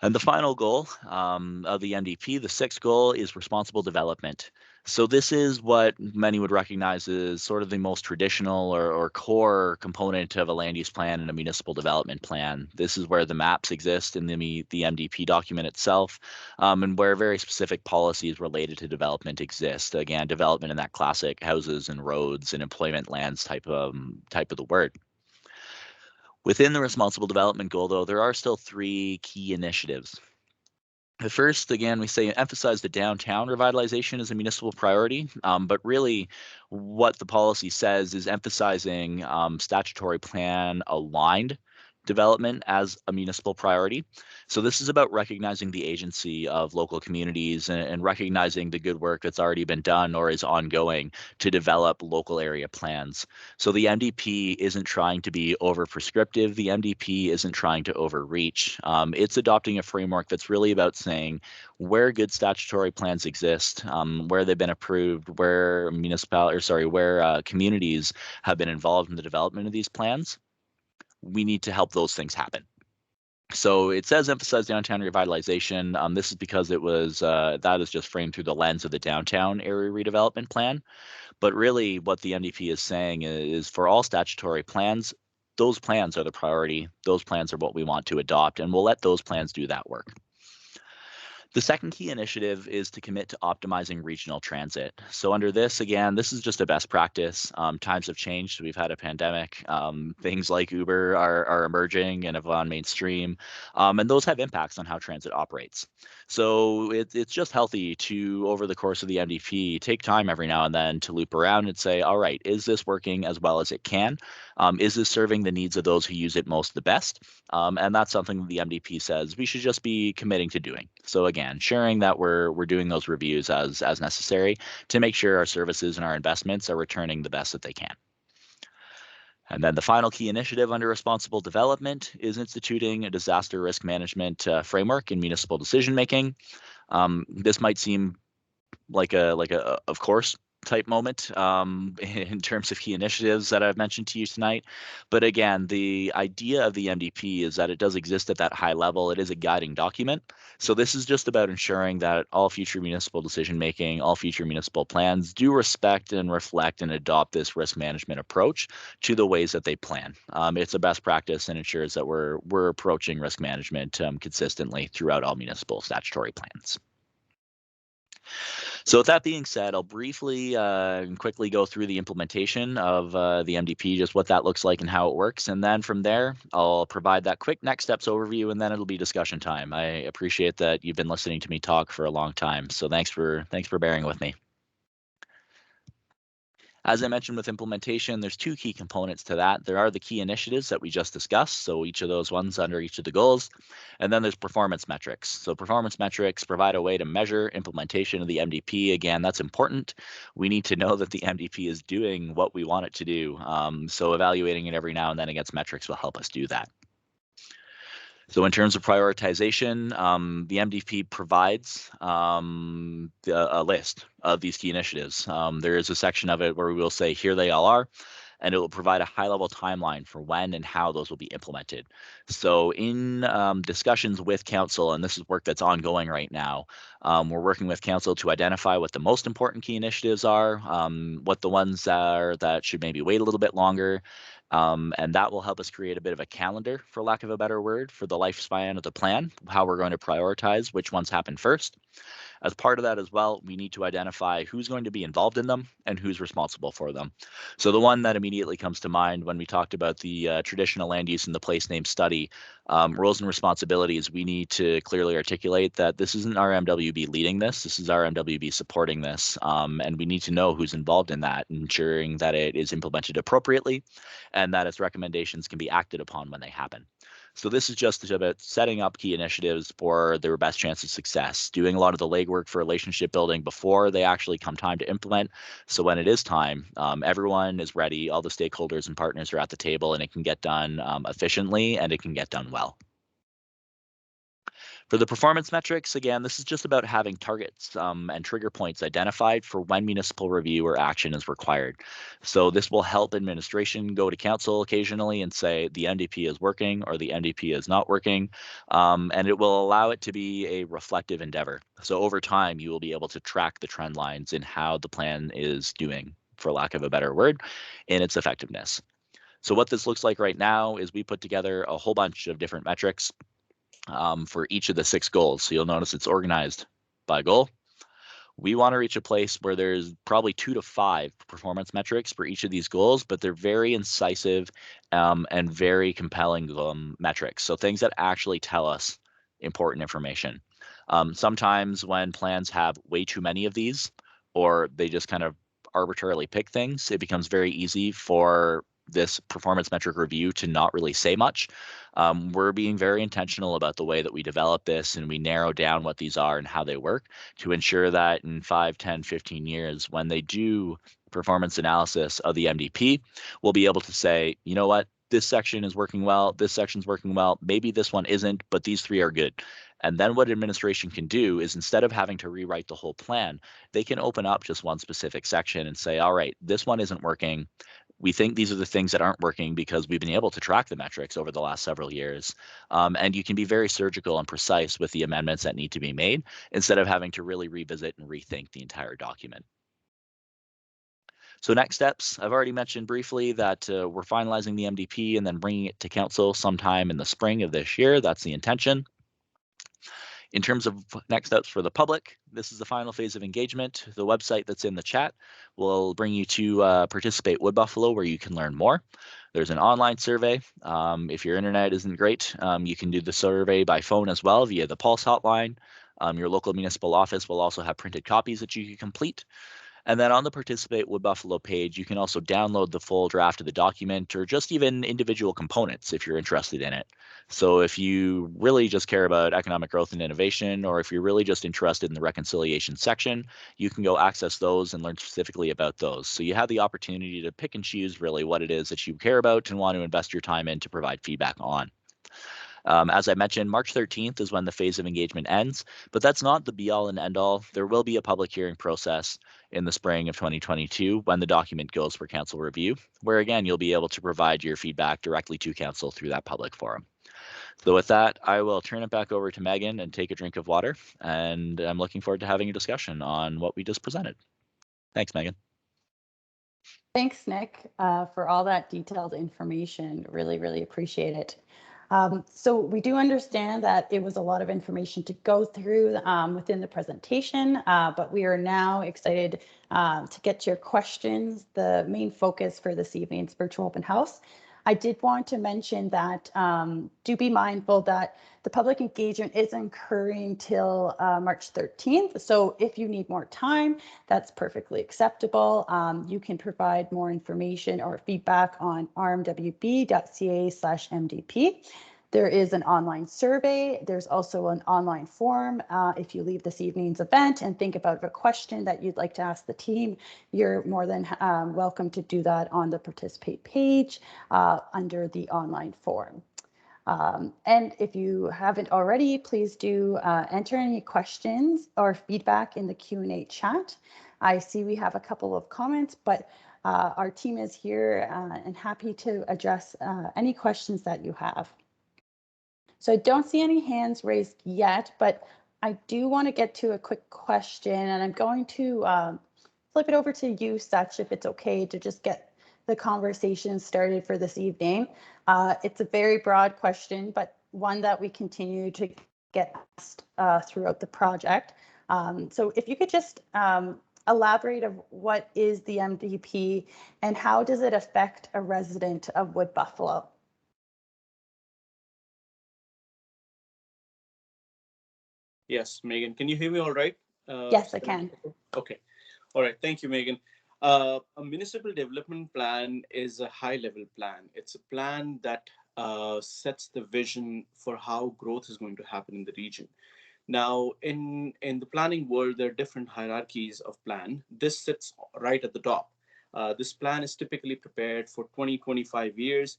And the final goal of the MDP, the sixth goal, is responsible development. So this is what many would recognize as sort of the most traditional or core component of a land use plan and a municipal development plan. This is where the maps exist in the MDP document itself, and where very specific policies related to development exist. Again, development in that classic houses and roads and employment lands type of the word. Within the responsible development goal, though, there are still three key initiatives. The first, again, we say emphasize the downtown revitalization as a municipal priority, but really what the policy says is emphasizing statutory plan aligned development as a municipal priority. So this is about recognizing the agency of local communities and recognizing the good work that's already been done or is ongoing to develop local area plans. So the MDP isn't trying to be over prescriptive. The MDP isn't trying to overreach. It's adopting a framework that's really about saying where good statutory plans exist, where they've been approved, where communities have been involved in the development of these plans. We need to help those things happen. So it says emphasize downtown revitalization. This is because it was that is just framed through the lens of the downtown area redevelopment plan. But really what the MDP is saying is for all statutory plans, those plans are the priority. Those plans are what we want to adopt, and we'll let those plans do that work. The second key initiative is to commit to optimizing regional transit. So under this, again, this is just a best practice. Times have changed. We've had a pandemic. Things like Uber are emerging and have gone mainstream, and those have impacts on how transit operates. So it's just healthy to, over the course of the MDP, take time every now and then to loop around and say, all right, is this working as well as it can? Is this serving the needs of those who use it most the best? And that's something the MDP says we should just be committing to doing. So again, ensuring that we're doing those reviews as necessary to make sure our services and our investments are returning the best that they can. And then the final key initiative under responsible development is instituting a disaster risk management framework in municipal decision making. This might seem like a of course type moment in terms of key initiatives that I've mentioned to you tonight. But again, the idea of the MDP is that it does exist at that high level. It is a guiding document. So this is just about ensuring that all future municipal decision making, all future municipal plans do respect and reflect and adopt this risk management approach to the ways that they plan. It's a best practice and ensures that we're approaching risk management consistently throughout all municipal statutory plans. So with that being said, I'll briefly and quickly go through the implementation of the MDP, just what that looks like and how it works. And then from there, I'll provide that quick next steps overview, and then it'll be discussion time. I appreciate that you've been listening to me talk for a long time. So thanks for bearing with me. As I mentioned with implementation, there's two key components to that. There are the key initiatives that we just discussed, so each of those ones under each of the goals. And then there's performance metrics. So performance metrics provide a way to measure implementation of the MDP. Again, that's important. We need to know that the MDP is doing what we want it to do. So evaluating it every now and then against metrics will help us do that. So in terms of prioritization, the MDP provides a list of these key initiatives. There is a section of it where we will say, here they all are, and it will provide a high-level timeline for when and how those will be implemented. So in discussions with council, and this is work that's ongoing right now, we're working with council to identify what the most important key initiatives are, what the ones are that should maybe wait a little bit longer, and that will help us create a bit of a calendar, for lack of a better word, for the lifespan of the plan, how we're going to prioritize which ones happen first. As part of that as well, we need to identify who's going to be involved in them and who's responsible for them. So the one that immediately comes to mind when we talked about the traditional land use and the place name study, roles and responsibilities, we need to clearly articulate that this isn't RMWB leading this is RMWB supporting this, and we need to know who's involved in that, ensuring that it is implemented appropriately and that its recommendations can be acted upon when they happen. So this is just about setting up key initiatives for their best chance of success, doing a lot of the legwork legwork for relationship building before they actually come time to implement. So when it is time, everyone is ready, all the stakeholders and partners are at the table, and it can get done efficiently and it can get done well. For the performance metrics, again, this is just about having targets and trigger points identified for when municipal review or action is required. So this will help administration go to council occasionally and say the MDP is working or the MDP is not working, and it will allow it to be a reflective endeavor. So over time, you will be able to track the trend lines in how the plan is doing, for lack of a better word, in its effectiveness. So what this looks like right now is we put together a whole bunch of different metrics for each of the 6 goals. So you'll notice it's organized by goal. We want to reach a place where there's probably 2 to 5 performance metrics for each of these goals, but they're very incisive and very compelling metrics. So things that actually tell us important information. Sometimes when plans have way too many of these, or they just kind of arbitrarily pick things, it becomes very easy for this performance metric review to not really say much. We're being very intentional about the way that we develop this, and we narrow down what these are and how they work to ensure that in 5, 10, 15 years, when they do performance analysis of the MDP, we'll be able to say, you know what, this section is working well, this section's working well, maybe this one isn't, but these 3 are good. And then what administration can do is, instead of having to rewrite the whole plan, they can open up just one specific section and say, all right, this one isn't working. We think these are the things that aren't working because we've been able to track the metrics over the last several years. And you can be very surgical and precise with the amendments that need to be made instead of having to really revisit and rethink the entire document. So next steps, I've already mentioned briefly that we're finalizing the MDP and then bringing it to council sometime in the spring of this year. That's the intention. In terms of next steps for the public, this is the final phase of engagement. The website that's in the chat will bring you to Participate Wood Buffalo, where you can learn more. There's an online survey. If your internet isn't great, you can do the survey by phone as well via the Pulse hotline. Your local municipal office will also have printed copies that you can complete. And then on the Participate Wood Buffalo page, you can also download the full draft of the document, or just even individual components if you're interested in it. So if you really just care about economic growth and innovation, or if you're really just interested in the reconciliation section, you can go access those and learn specifically about those. So you have the opportunity to pick and choose really what it is that you care about and want to invest your time in to provide feedback on. As I mentioned, March 13th is when the phase of engagement ends, but that's not the be-all and end-all. There will be a public hearing process in the spring of 2022 when the document goes for council review, where again, you'll be able to provide your feedback directly to council through that public forum. So with that, I will turn it back over to Megan and take a drink of water, and I'm looking forward to having a discussion on what we just presented. Thanks, Megan. Thanks, Nick, for all that detailed information. Really, really appreciate it. So we do understand that it was a lot of information to go through within the presentation, but we are now excited to get to your questions. The main focus for this evening's virtual open house. I did want to mention that do be mindful that the public engagement is occurring till March 13th. So if you need more time, that's perfectly acceptable. You can provide more information or feedback on rmwb.ca/MDP. There is an online survey. There's also an online form. If you leave this evening's event and think about a question that you'd like to ask the team, you're more than welcome to do that on the Participate page under the online form. And if you haven't already, please do enter any questions or feedback in the Q&A chat. I see we have a couple of comments, but our team is here and happy to address any questions that you have. So I don't see any hands raised yet, but I do want to get to a quick question, and I'm going to flip it over to you, Sach, if it's okay to just get the conversation started for this evening. It's a very broad question, but one that we continue to get asked throughout the project. So if you could just elaborate of what is the MDP and how does it affect a resident of Wood Buffalo? Yes, Megan, can you hear me all right? Yes, I can. Okay. All right. Thank you, Megan. A municipal development plan is a high-level plan. It's a plan that sets the vision for how growth is going to happen in the region. Now, in the planning world, there are different hierarchies of plan. This sits right at the top. This plan is typically prepared for 20-25 years.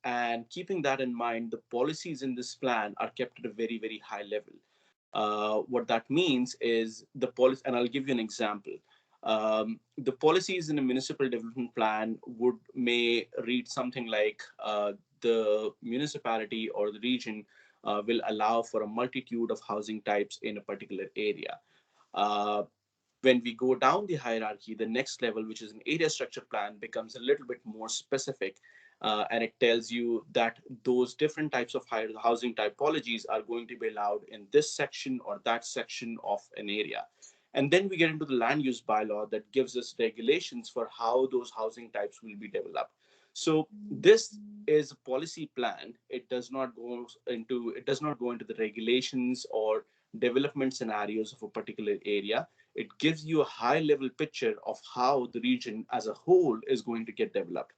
And keeping that in mind, the policies in this plan are kept at a very, very high level. What that means is the policy, and I'll give you an example. The policies in a municipal development plan may read something like the municipality or the region will allow for a multitude of housing types in a particular area. Uh, when we go down the hierarchy, the next level, which is an area structure plan, becomes a little bit more specific. And it tells you that those different types of housing typologies are going to be allowed in this section or that section of an area. And then we get into the land use bylaw that gives us regulations for how those housing types will be developed. So this is a policy plan. It does not go into the regulations or development scenarios of a particular area. It gives you a high level picture of how the region as a whole is going to get developed.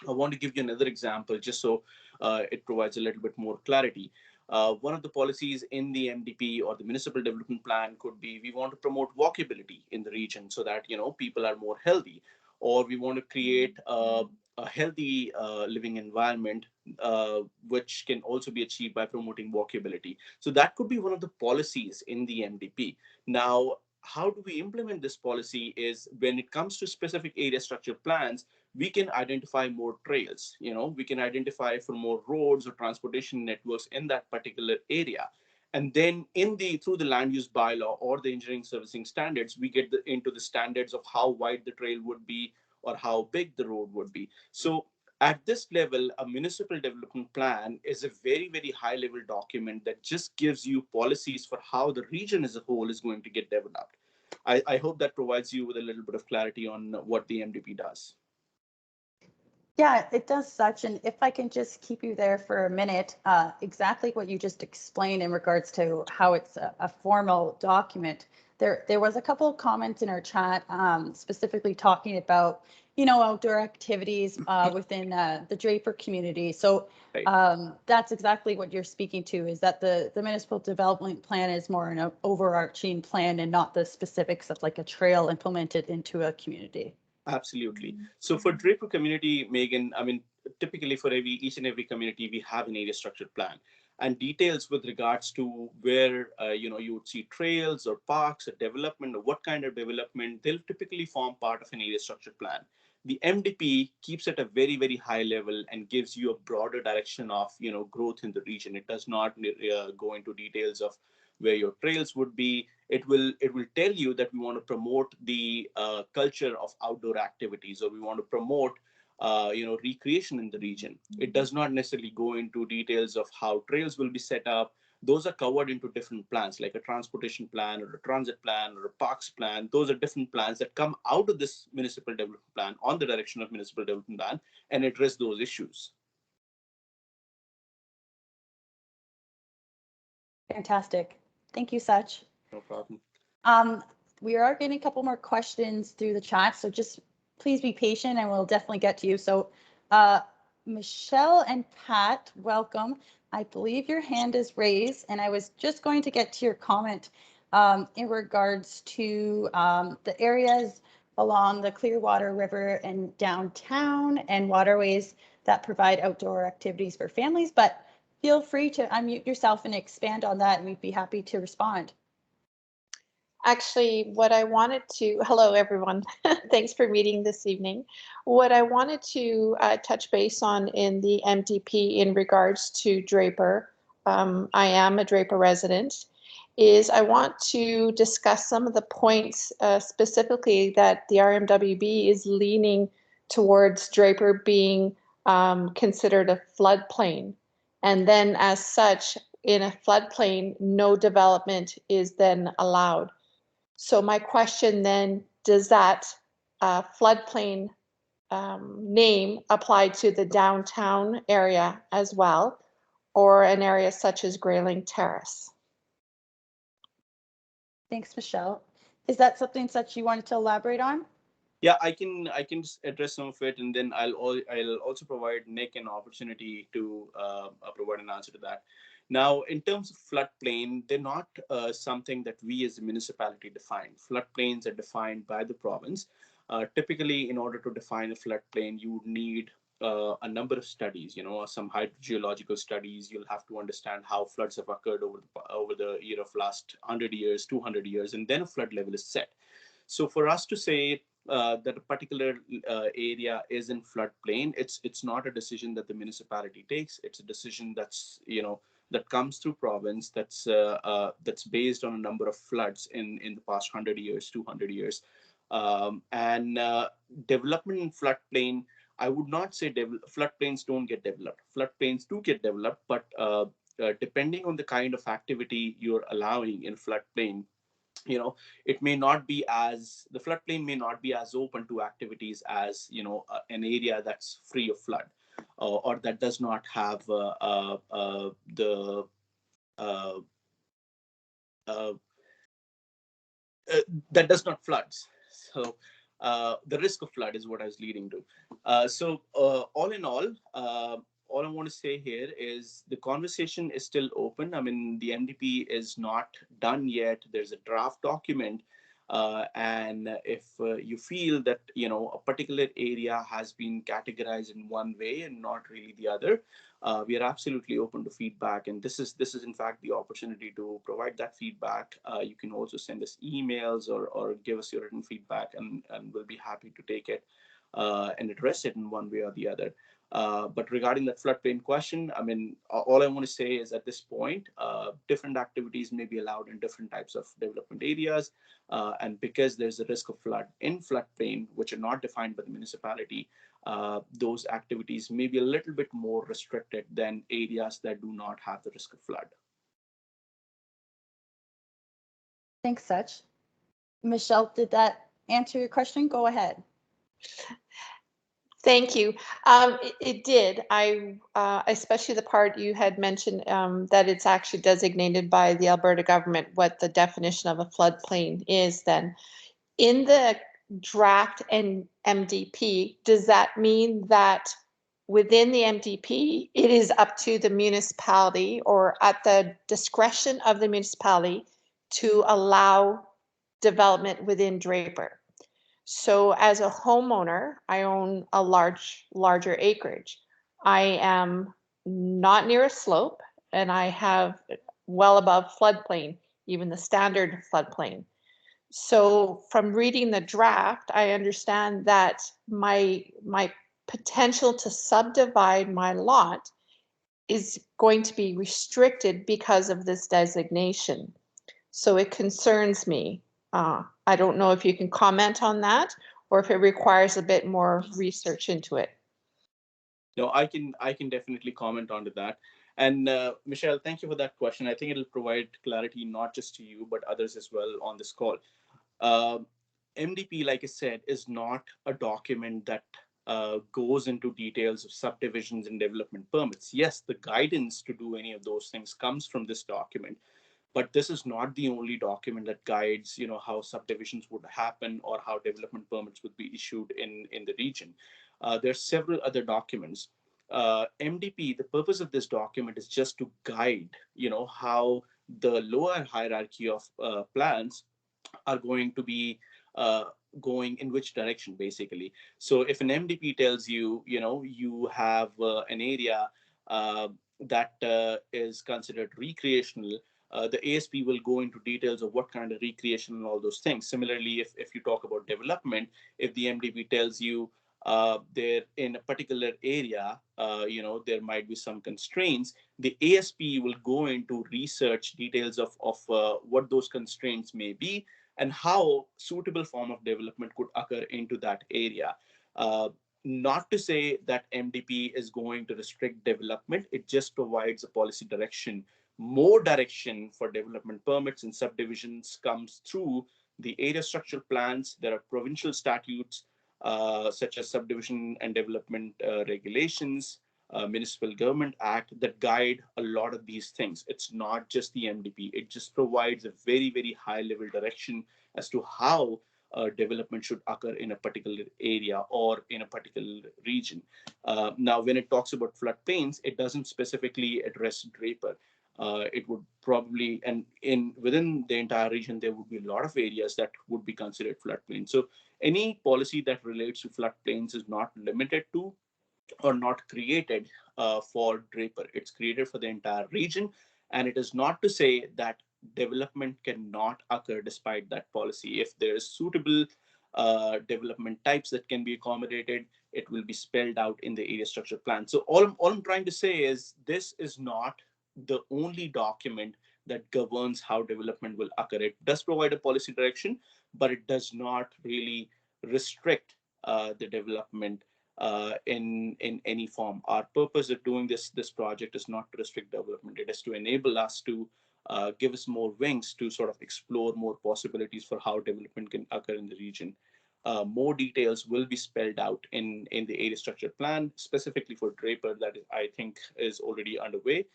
I want to give you another example just so it provides a little bit more clarity. One of the policies in the MDP or the municipal development plan could be we want to promote walkability in the region so that people are more healthy, or we want to create a healthy living environment, which can also be achieved by promoting walkability. So that could be one of the policies in the MDP. Now, how do we implement this policy is when it comes to specific area structure plans, we can identify more trails. We can identify for more roads or transportation networks in that particular area. And then through the land use bylaw or the engineering servicing standards, we get into the standards of how wide the trail would be or how big the road would be. So at this level, a municipal development plan is a very, very high level document that just gives you policies for how the region as a whole is going to get developed. I hope that provides you with a little bit of clarity on what the MDP does. Yeah, it does such. And if I can just keep you there for a minute, exactly what you just explained in regards to how it's a formal document. There was a couple of comments in our chat specifically talking about, outdoor activities within the Draper community. So that's exactly what you're speaking to, is that the municipal development plan is more an overarching plan and not the specifics of like a trail implemented into a community. Absolutely. So for Draper community, Megan, I mean, typically for each and every community, we have an area structured plan, and details with regards to where you would see trails or parks or development or what kind of development, they'll typically form part of an area structured plan. The MDP keeps it at a very, very high level and gives you a broader direction of growth in the region. It does not go into details of where your trails would be. It will tell you that we want to promote the culture of outdoor activities, or we want to promote recreation in the region. It does not necessarily go into details of how trails will be set up. Those are covered into different plans, like a transportation plan or a transit plan or a parks plan. Those are different plans that come out of this municipal development plan on the direction of municipal development plan and address those issues. Fantastic. Thank you, Sach. No problem. We are getting a couple more questions through the chat, so just please be patient and we'll definitely get to you. So Michelle and Pat, welcome. I believe your hand is raised, and I was just going to get to your comment in regards to the areas along the Clearwater River and downtown and waterways that provide outdoor activities for families, but feel free to unmute yourself and expand on that, and we'd be happy to respond. Actually, what I wanted to, hello everyone, thanks for meeting this evening. What I wanted to touch base on in the MDP in regards to Draper, I am a Draper resident, is I want to discuss some of the points specifically that the RMWB is leaning towards Draper being considered a floodplain. And then as such, in a floodplain, no development is then allowed. So my question then, does that floodplain name apply to the downtown area as well, or an area such as Grayling Terrace? Thanks, Michelle. Is that something that you wanted to elaborate on? Yeah, I can just address some of it, and then I'll also provide Nick an opportunity to provide an answer to that. Now, in terms of floodplain, they're not something that we as a municipality define. Floodplains are defined by the province. Typically, in order to define a floodplain, you would need a number of studies, some hydrogeological studies. You'll have to understand how floods have occurred over the year of last 100 years, 200 years, and then a flood level is set. So for us to say that a particular area is in floodplain, it's not a decision that the municipality takes. It's a decision that comes through province, that's based on a number of floods in the past 100 years, 200 years, and development in floodplain. I would not say floodplains don't get developed. Floodplains do get developed, but depending on the kind of activity you're allowing in floodplain, it may not be as the floodplain may not be as open to activities as an area that's free of flood, or that does not have the uh, uh, that does not floods. So the risk of flood is what I was leading to. All in all I want to say here is the conversation is still open. I mean, the MDP is not done yet. There's a draft document. And if you feel that, a particular area has been categorized in one way and not really the other, we are absolutely open to feedback. And this is in fact the opportunity to provide that feedback. You can also send us emails or give us your written feedback, and we'll be happy to take it and address it in one way or the other. But regarding that floodplain question, I mean, all I want to say is at this point, different activities may be allowed in different types of development areas. And because there's a risk of flood in floodplain, which are not defined by the municipality, those activities may be a little bit more restricted than areas that do not have the risk of flood. Thanks, Sach. Michelle, did that answer your question? Go ahead. Thank you. It did. Especially the part you had mentioned that it's actually designated by the Alberta government what the definition of a floodplain is. Then, in the draft and MDP, does that mean that within the MDP it is up to the municipality or at the discretion of the municipality to allow development within Draper? So as a homeowner, I own a larger acreage. I am not near a slope and I have well above floodplain, even the standard floodplain. So from reading the draft, I understand that my potential to subdivide my lot is going to be restricted because of this designation. So it concerns me. I don't know if you can comment on that or if it requires a bit more research into it. No, I can definitely comment on to that. And Michelle, thank you for that question. I think it'll provide clarity not just to you, but others as well on this call. MDP, like I said, is not a document that goes into details of subdivisions and development permits. Yes, the guidance to do any of those things comes from this document, but this is not the only document that guides, how subdivisions would happen or how development permits would be issued in the region. There are several other documents. MDP, the purpose of this document is just to guide, how the lower hierarchy of plans are going to be going in which direction, basically. So if an MDP tells you, you have an area that is considered recreational, the ASP will go into details of what kind of recreation and all those things. Similarly, if you talk about development, if the MDP tells you there in a particular area, there might be some constraints, the ASP will go into research details of what those constraints may be and how suitable form of development could occur into that area. Not to say that MDP is going to restrict development, it just provides a policy direction. More direction for development permits and subdivisions comes through the area structure plans. There are provincial statutes such as subdivision and development regulations, Municipal Government Act that guide a lot of these things. It's not just the MDP. It just provides a very, very high level direction as to how development should occur in a particular area or in a particular region. Now, when it talks about floodplains, it doesn't specifically address Draper. it would probably, and within the entire region, there would be a lot of areas that would be considered floodplain. So any policy that relates to floodplains is not limited to or not created for Draper. It's created for the entire region. And it is not to say that development cannot occur despite that policy. If there is suitable development types that can be accommodated, it will be spelled out in the area structure plan. So all I'm trying to say is this is not the only document that governs how development will occur. It does provide a policy direction, but it does not really restrict the development in any form. Our purpose of doing this project is not to restrict development. It is to enable us to give us more wings to sort of explore more possibilities for how development can occur in the region. More details will be spelled out in the area structure plan, specifically for Draper, that I think is already underway.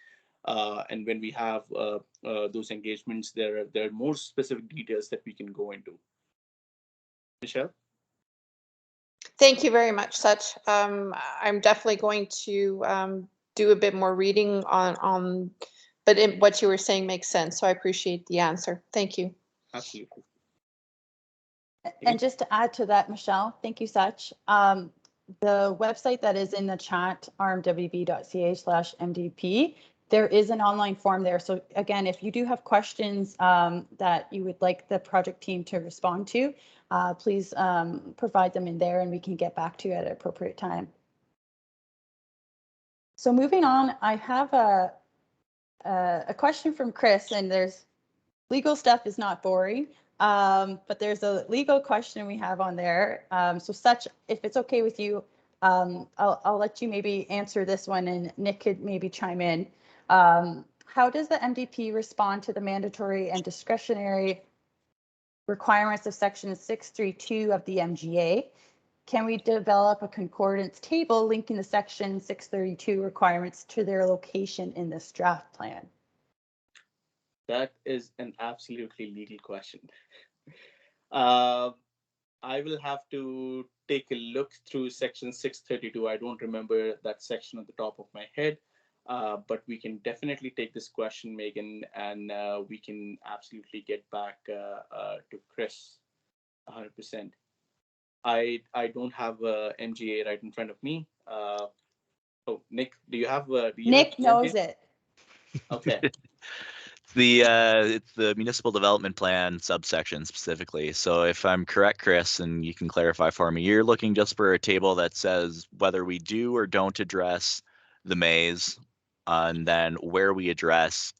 And when we have those engagements, there are more specific details that we can go into. Michelle? Thank you very much, Sach. I'm definitely going to do a bit more reading on but what you were saying makes sense. So I appreciate the answer. Thank you. Absolutely. And just to add to that, Michelle, thank you, Sach. The website that is in the chat, rmwb.ca/MDP, there is an online form there. So again, if you do have questions that you would like the project team to respond to, please provide them in there and we can get back to you at an appropriate time. So moving on, I have a question from Chris, and there's legal stuff is not boring, but there's a legal question we have on there. So Sach, if it's okay with you, I'll let you maybe answer this one and Nick could maybe chime in. How does the MDP respond to the mandatory and discretionary requirements of section 632 of the MGA? Can we develop a concordance table linking the section 632 requirements to their location in this draft plan? That is an absolutely legal question. I will have to take a look through section 632. I don't remember that section at the top of my head, but we can definitely take this question, Megan, and we can absolutely get back to Chris 100%. I don't have MGA right in front of me. Oh, Nick, do you have? Nick knows it. Okay. It's the municipal development plan subsection specifically. So if I'm correct, Chris, and you can clarify for me, you're looking just for a table that says whether we do or don't address the maze, and then where we address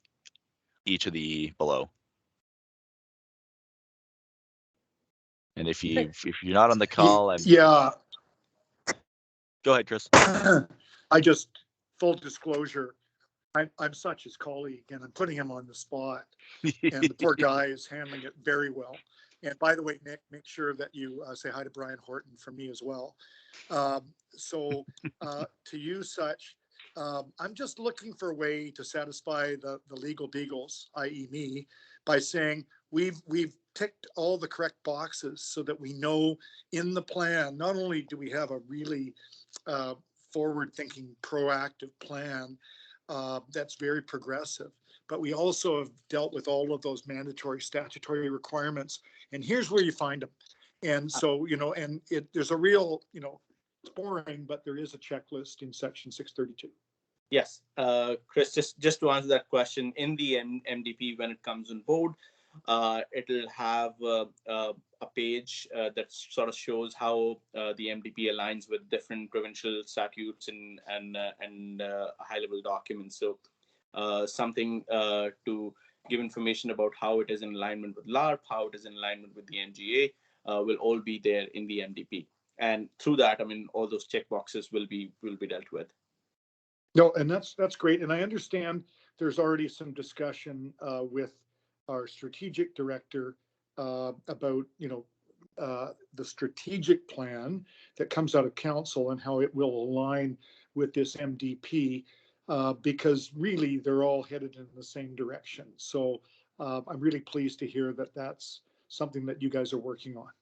each of the below. And if you're not on the call, yeah. Go ahead, Chris. I just, full disclosure, I'm Sach's colleague and I'm putting him on the spot. And the poor guy is handling it very well. And by the way, Nick, make sure that you say hi to Brian Horton from me as well. So to you, Sach, I'm just looking for a way to satisfy the legal beagles, i.e. me, by saying we've ticked all the correct boxes so that we know in the plan, not only do we have a really forward-thinking, proactive plan that's very progressive, but we also have dealt with all of those mandatory statutory requirements. And here's where you find them. And so, you know, and there's a real, you know, it's boring, but there is a checklist in section 632. Yes, Chris, just to answer that question, in the MDP, when it comes on board, it'll have a page that sort of shows how the MDP aligns with different provincial statutes and high-level documents. So something to give information about how it is in alignment with LARP, how it is in alignment with the MGA, will all be there in the MDP. And through that, I mean, all those checkboxes will be dealt with. No, and that's great. And I understand there's already some discussion with our strategic director about, you know, the strategic plan that comes out of council and how it will align with this MDP, because really they're all headed in the same direction. So I'm really pleased to hear that that's something that you guys are working on.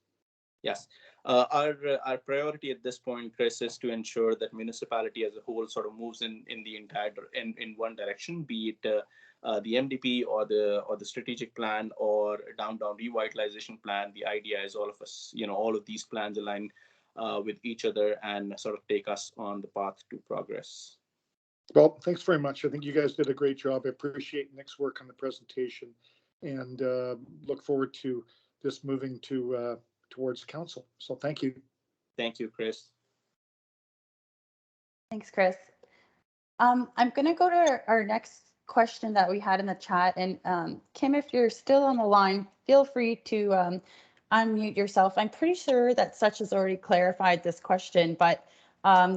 Yes. Our priority at this point, Chris, is to ensure that municipality as a whole sort of moves in the entire in one direction, be it the MDP or the strategic plan or downtown revitalization plan. The idea is all of us, all of these plans align with each other and sort of take us on the path to progress. Well, thanks very much. I think you guys did a great job. I appreciate Nick's work on the presentation and look forward to this moving to towards council. So thank you. Thank you, Chris. Thanks, Chris. I'm going to go to our next question that we had in the chat. And Kim, if you're still on the line, feel free to unmute yourself. I'm pretty sure that Such has already clarified this question, but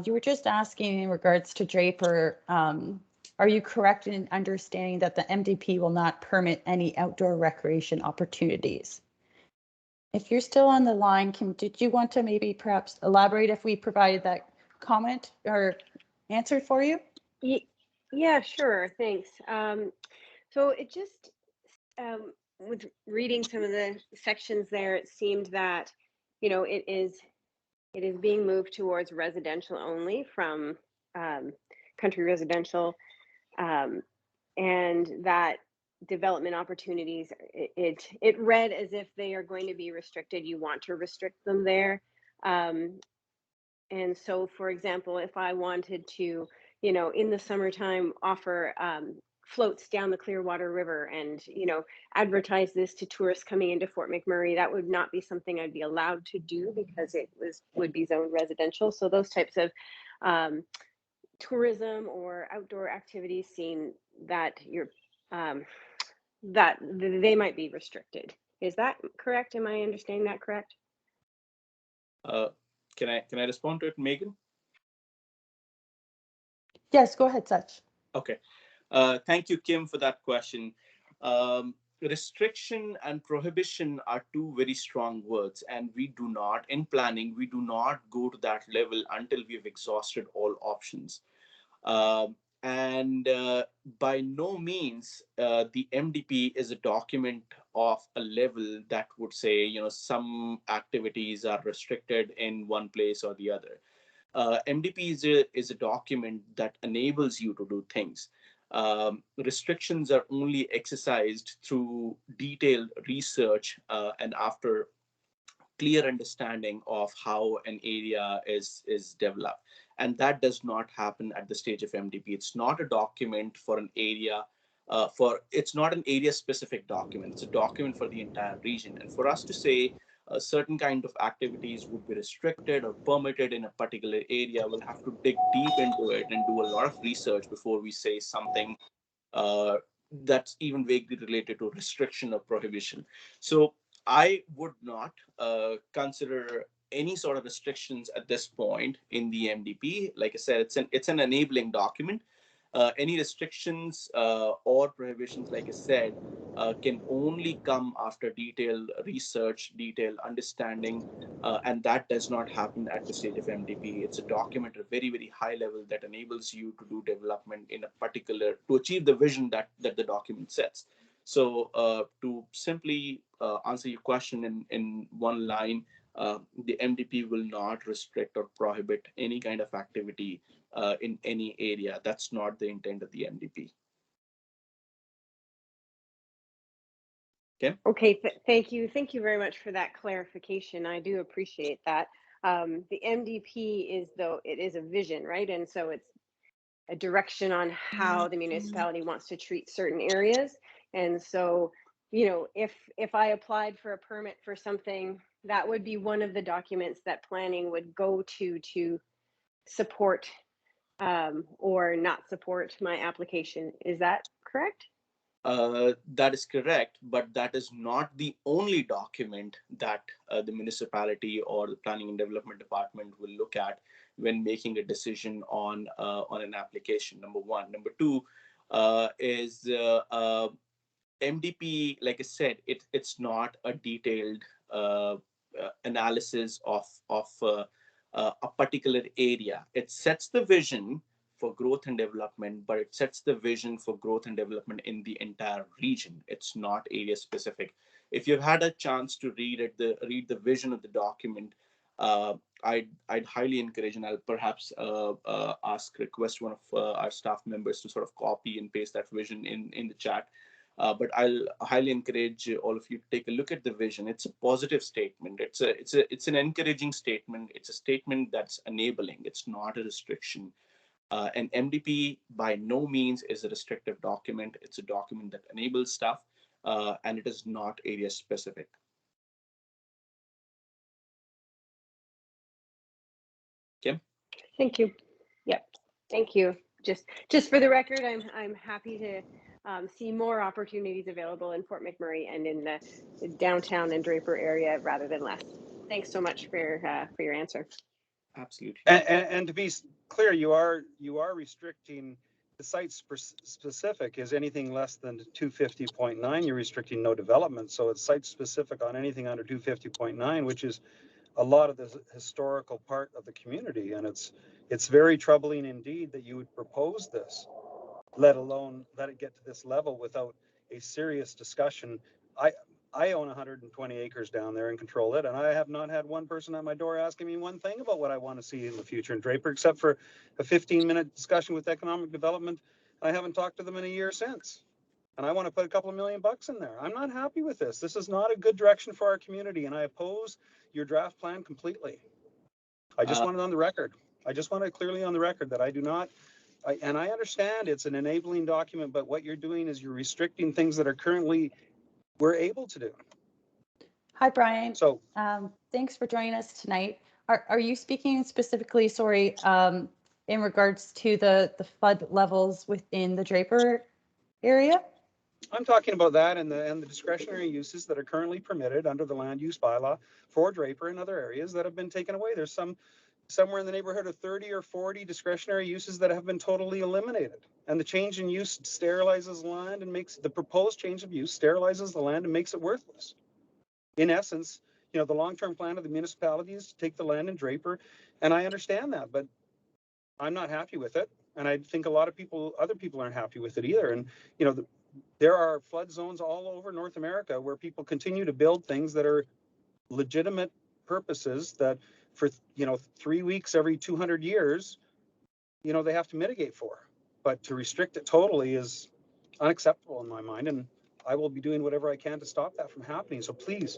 you were just asking in regards to Draper, are you correct in understanding that the MDP will not permit any outdoor recreation opportunities? If you're still on the line, Kim, did you want to maybe perhaps elaborate if we provided that comment or answered for you? Yeah, sure. Thanks. So it just, with reading some of the sections there, it seemed that, it is being moved towards residential only from country residential, and that development opportunities, it read as if they are going to be restricted. You want to restrict them there. And so, for example, if I wanted to, in the summertime, offer floats down the Clearwater River and, advertise this to tourists coming into Fort McMurray, that would not be something I'd be allowed to do because it would be zoned residential. So those types of tourism or outdoor activities, seeing that that they might be restricted. Is that correct? Am I understanding that correct? Can I respond to it, Megan? Yes, go ahead, Such. Okay. Thank you, Kim, for that question. Restriction and prohibition are two very strong words, and we do not, in planning, we do not go to that level until we've exhausted all options. And by no means the MDP is a document of a level that would say, some activities are restricted in one place or the other. MDP is a document that enables you to do things. Restrictions are only exercised through detailed research and after clear understanding of how an area is developed, and that does not happen at the stage of MDP. It's not a document for an area. It's not an area specific document. It's a document for the entire region. And for us to say a certain kind of activities would be restricted or permitted in a particular area, we'll have to dig deep into it and do a lot of research before we say something that's even vaguely related to restriction or prohibition. So I would not consider any sort of restrictions at this point in the MDP. Like I said, it's an enabling document. Any restrictions or prohibitions, like I said, can only come after detailed research, detailed understanding, and that does not happen at the stage of MDP. It's a document at a very, very high level that enables you to do development in a particular, to achieve the vision that the document sets. So to simply answer your question in one line, the MDP will not restrict or prohibit any kind of activity in any area. That's not the intent of the MDP. Okay, thank you. Thank you very much for that clarification. I do appreciate that. The MDP is a vision, right? And so it's a direction on how the municipality wants to treat certain areas. And so, if I applied for a permit for something, that would be one of the documents that planning would go to support or not support my application. Is that correct? That is correct, but that is not the only document that the municipality or the planning and development department will look at when making a decision on an application. Number one. Number two is MDP. Like I said, it's not a detailed analysis of a particular area. It sets the vision for growth and development, but it sets the vision for growth and development in the entire region. It's not area specific. If you've had a chance to read the vision of the document, I'd highly encourage, and I'll perhaps request one of our staff members to sort of copy and paste that vision in the chat. But I'll highly encourage all of you to take a look at the vision. It's a positive statement. It's an encouraging statement. It's a statement that's enabling. It's not a restriction. An MDP by no means is a restrictive document. It's a document that enables stuff, and it is not area specific. Kim? Thank you. Yep. Thank you. Just for the record, I'm happy to see more opportunities available in Fort McMurray and in the downtown and Draper area rather than less. Thanks so much for your answer. Absolutely. And to be clear, you are restricting the site specific. Is anything less than 250.9, you're restricting no development. So it's site specific on anything under 250.9, which is a lot of the historical part of the community. And it's very troubling indeed that you would propose this, let alone let it get to this level without a serious discussion. I own 120 acres down there and control it, and I have not had one person at my door asking me one thing about what I want to see in the future in Draper, except for a 15-minute discussion with economic development. I haven't talked to them in a year since, and I want to put a couple of $1 million in there. I'm not happy with this. This is not a good direction for our community, and I oppose your draft plan completely. I just want it on the record. I just want it clearly on the record that I do not. And I understand it's an enabling document, but what you're doing is you're restricting things that are currently we're able to do. Hi, Brian. So thanks for joining us tonight. Are you speaking specifically, sorry, in regards to the flood levels within the Draper area? I'm talking about that and the discretionary uses that are currently permitted under the land use bylaw for Draper and other areas that have been taken away. There's somewhere in the neighborhood of 30 or 40 discretionary uses that have been totally eliminated. And the change in use sterilizes land and makes the proposed change of use sterilizes the land and makes it worthless. In essence, you know, the long-term plan of the municipality is to take the land in Draper, and I understand that, but I'm not happy with it. And I think a lot of other people aren't happy with it either. And, you know, there are flood zones all over North America where people continue to build things that are legitimate purposes that for, you know, 3 weeks every 200 years, you know, they have to mitigate for. But to restrict it totally is unacceptable in my mind. And I will be doing whatever I can to stop that from happening. So please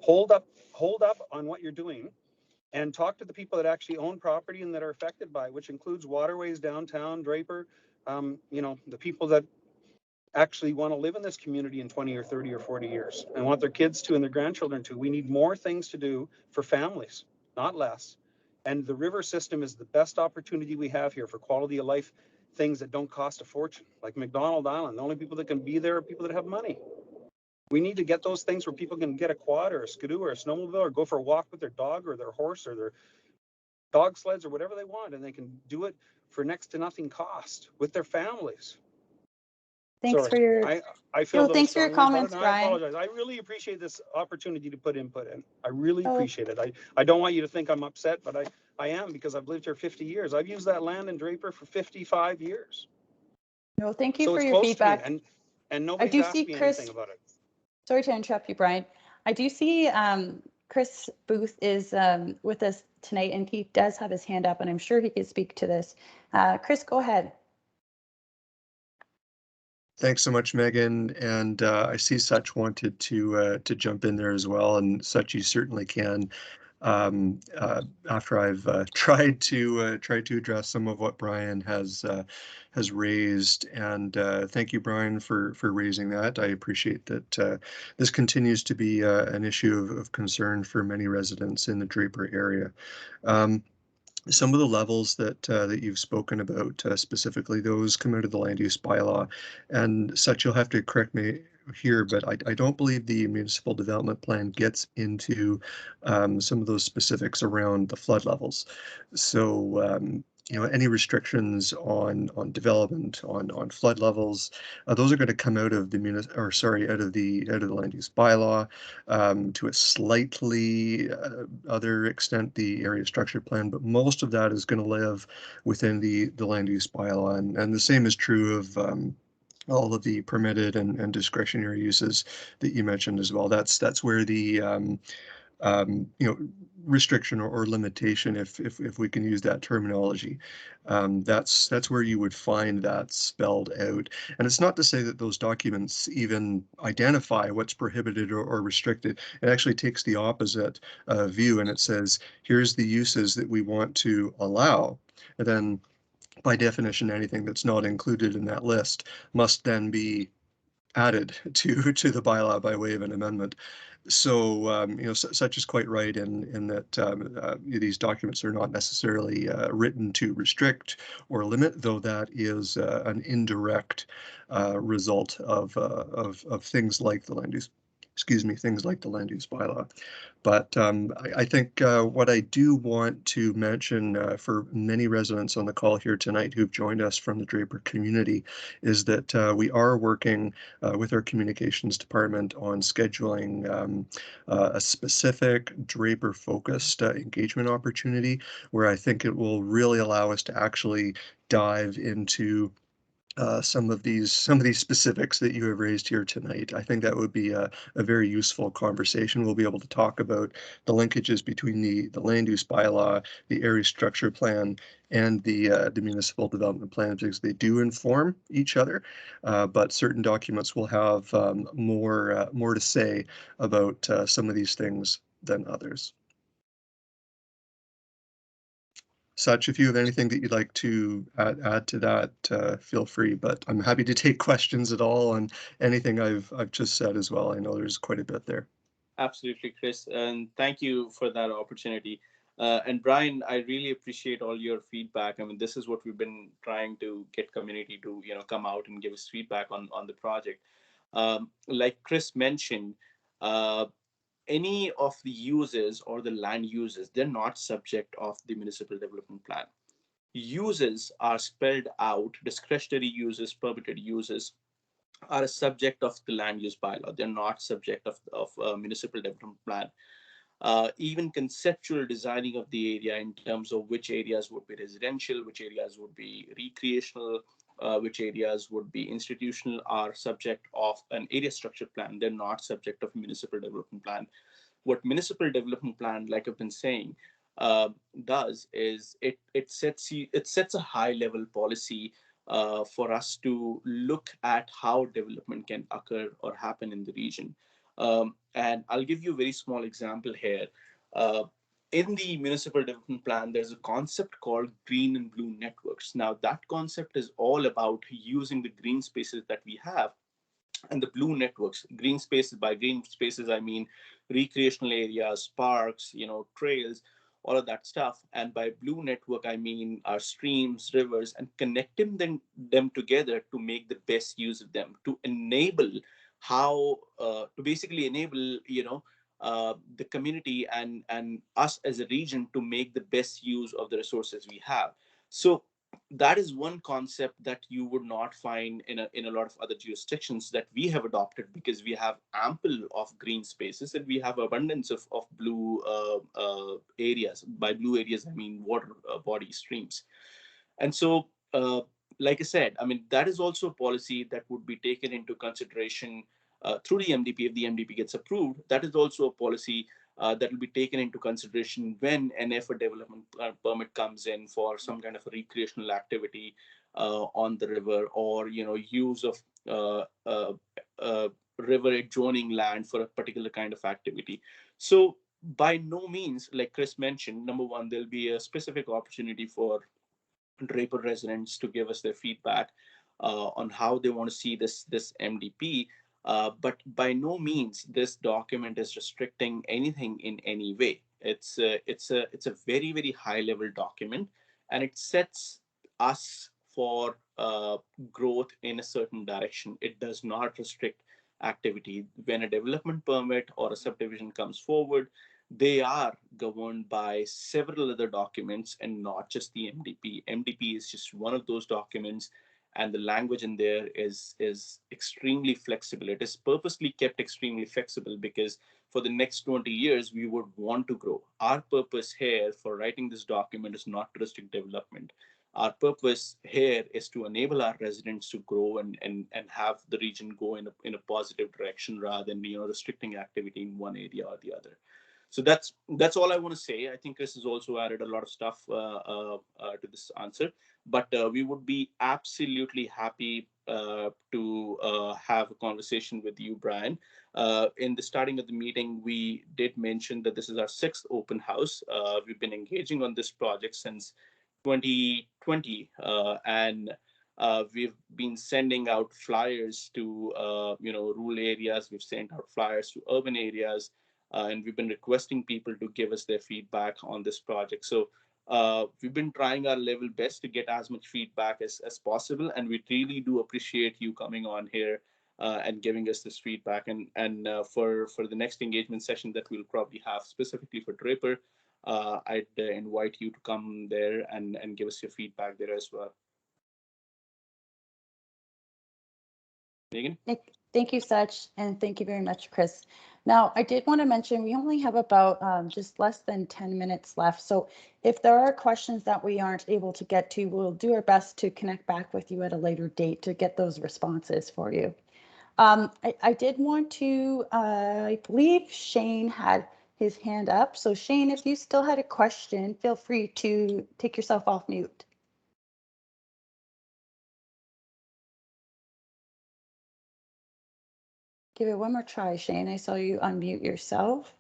hold up on what you're doing and talk to the people that actually own property and that are affected by it, which includes waterways, downtown, Draper, you know, the people that actually want to live in this community in 20 or 30 or 40 years and want their kids to and their grandchildren to. We need more things to do for families, not less. And the river system is the best opportunity we have here for quality of life, things that don't cost a fortune, like McDonald Island. The only people that can be there are people that have money. We need to get those things where people can get a quad or a skidoo or a snowmobile or go for a walk with their dog or their horse or their dog sleds or whatever they want, and they can do it for next to nothing cost with their families. Thanks Sorry, for your. I feel thanks for your comments, Brian. I apologize. I really appreciate this opportunity to put input in. I really appreciate it. I don't want you to think I'm upset, but I am, because I've lived here 50 years. I've used that land in Draper for 55 years. No, thank you So for it's your close feedback. to me, and nobody's asked me anything about it. Sorry to interrupt you, Brian. I do see Chris Booth is with us tonight, and he does have his hand up, and I'm sure he could speak to this. Chris, go ahead. Thanks so much, Megan. And I see Such wanted to jump in there as well, and Such, you certainly can. After I've tried to address some of what Brian has raised, and thank you, Brian, for raising that. I appreciate that this continues to be an issue of concern for many residents in the Draper area. Some of the levels that you've spoken about, specifically, those come out of the land use bylaw, and Such, you'll have to correct me here, but I don't believe the municipal development plan gets into some of those specifics around the flood levels. So you know, any restrictions on development, on flood levels, those are going to come out of the out of the land use bylaw, to a slightly other extent the area structure plan, but most of that is going to live within the land use bylaw, and the same is true of all of the permitted and discretionary uses that you mentioned as well. That's where the you know, restriction or limitation, if we can use that terminology, that's where you would find that spelled out. And it's not to say that those documents even identify what's prohibited or restricted. It actually takes the opposite view, and it says, here's the uses that we want to allow. And then by definition, anything that's not included in that list must then be added to the bylaw by way of an amendment. So, you know, such is quite right in that these documents are not necessarily written to restrict or limit, though that is an indirect result of things like the land use, excuse me, things like the land use bylaw. But I think what I do want to mention for many residents on the call here tonight who've joined us from the Draper community is that we are working with our communications department on scheduling a specific Draper-focused engagement opportunity where I think it will really allow us to actually dive into some of these specifics that you have raised here tonight. I think that would be a very useful conversation. We'll be able to talk about the linkages between the land use bylaw, the area structure plan, and the municipal development plan because they do inform each other. But certain documents will have more to say about some of these things than others. Such, if you have anything that you'd like to add to that, feel free, but I'm happy to take questions at all on anything I've just said as well. I know there's quite a bit there. Absolutely, Chris, and thank you for that opportunity. And Brian, I really appreciate all your feedback. I mean, this is what we've been trying to get community to, come out and give us feedback on the project. Like Chris mentioned, any of the uses or the land uses, they're not subject of the municipal development plan. Uses are spelled out, discretionary uses, permitted uses are a subject of the land use bylaw. They're not subject of municipal development plan. Even conceptual designing of the area in terms of which areas would be residential, which areas would be recreational, which areas would be institutional are subject of an area structure plan. They're not subject of municipal development plan. What municipal development plan, like I've been saying, does is it sets a high level policy for us to look at how development can occur or happen in the region. And I'll give you a very small example here. Uh, in the municipal development plan, there's a concept called green and blue networks. Now, that concept is all about using the green spaces that we have and the blue networks. Green spaces, by green spaces I mean recreational areas, parks, trails, all of that stuff. And by blue network I mean our streams, rivers, and connecting them together to make the best use of them, to enable to basically enable the community and us as a region to make the best use of the resources we have. So that is one concept that you would not find in a lot of other jurisdictions that we have adopted, because we have ample of green spaces and we have abundance of blue areas. By blue areas I mean water body streams. And so like I said, I mean, that is also a policy that would be taken into consideration through the MDP. If the MDP gets approved, that is also a policy that will be taken into consideration when and if a development permit comes in for some kind of a recreational activity on the river, or use of river adjoining land for a particular kind of activity. So by no means, like Chris mentioned, number one, there'll be a specific opportunity for Draper residents to give us their feedback on how they want to see this MDP. But by no means this document is restricting anything in any way. It's a very very high level document, and it sets us for growth in a certain direction. It does not restrict activity. When a development permit or a subdivision comes forward, they are governed by several other documents and not just the MDP. MDP is just one of those documents, and the language in there is extremely flexible. It is purposely kept extremely flexible because for the next 20 years we would want to grow. Our purpose here for writing this document is not to restrict development. Our purpose here is to enable our residents to grow and have the region go in a positive direction rather than restricting activity in one area or the other. So that's all I want to say. I think Chris has also added a lot of stuff to this answer, but we would be absolutely happy to have a conversation with you, Brian. In the starting of the meeting, we did mention that this is our 6th open house. We've been engaging on this project since 2020, and we've been sending out flyers to rural areas. We've sent out flyers to urban areas, and we've been requesting people to give us their feedback on this project. So we've been trying our level best to get as much feedback as possible, and we really do appreciate you coming on here and giving us this feedback. And for the next engagement session that we'll probably have specifically for Draper, I'd invite you to come there and give us your feedback there as well. Megan? Thank you, Sach, and thank you very much, Chris. Now, I did want to mention we only have about just less than 10 minutes left. So if there are questions that we aren't able to get to, we'll do our best to connect back with you at a later date to get those responses for you. I did want to, I believe Shane had his hand up. So Shane, if you still had a question, feel free to take yourself off mute. Give it one more try, Shane. I saw you unmute yourself.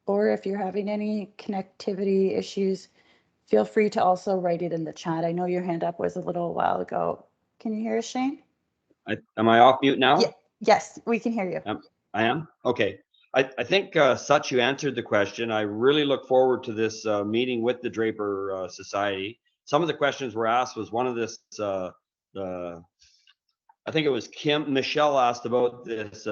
Or if you're having any connectivity issues, feel free to also write it in the chat. I know your hand up was a little while ago. Can you hear us, Shane? Am I off mute now? Yeah, yes, we can hear you. I am? Okay. I think, Sach, you answered the question. I really look forward to this meeting with the Draper Society. Some of the questions were asked was one of this, I think it was Michelle asked about this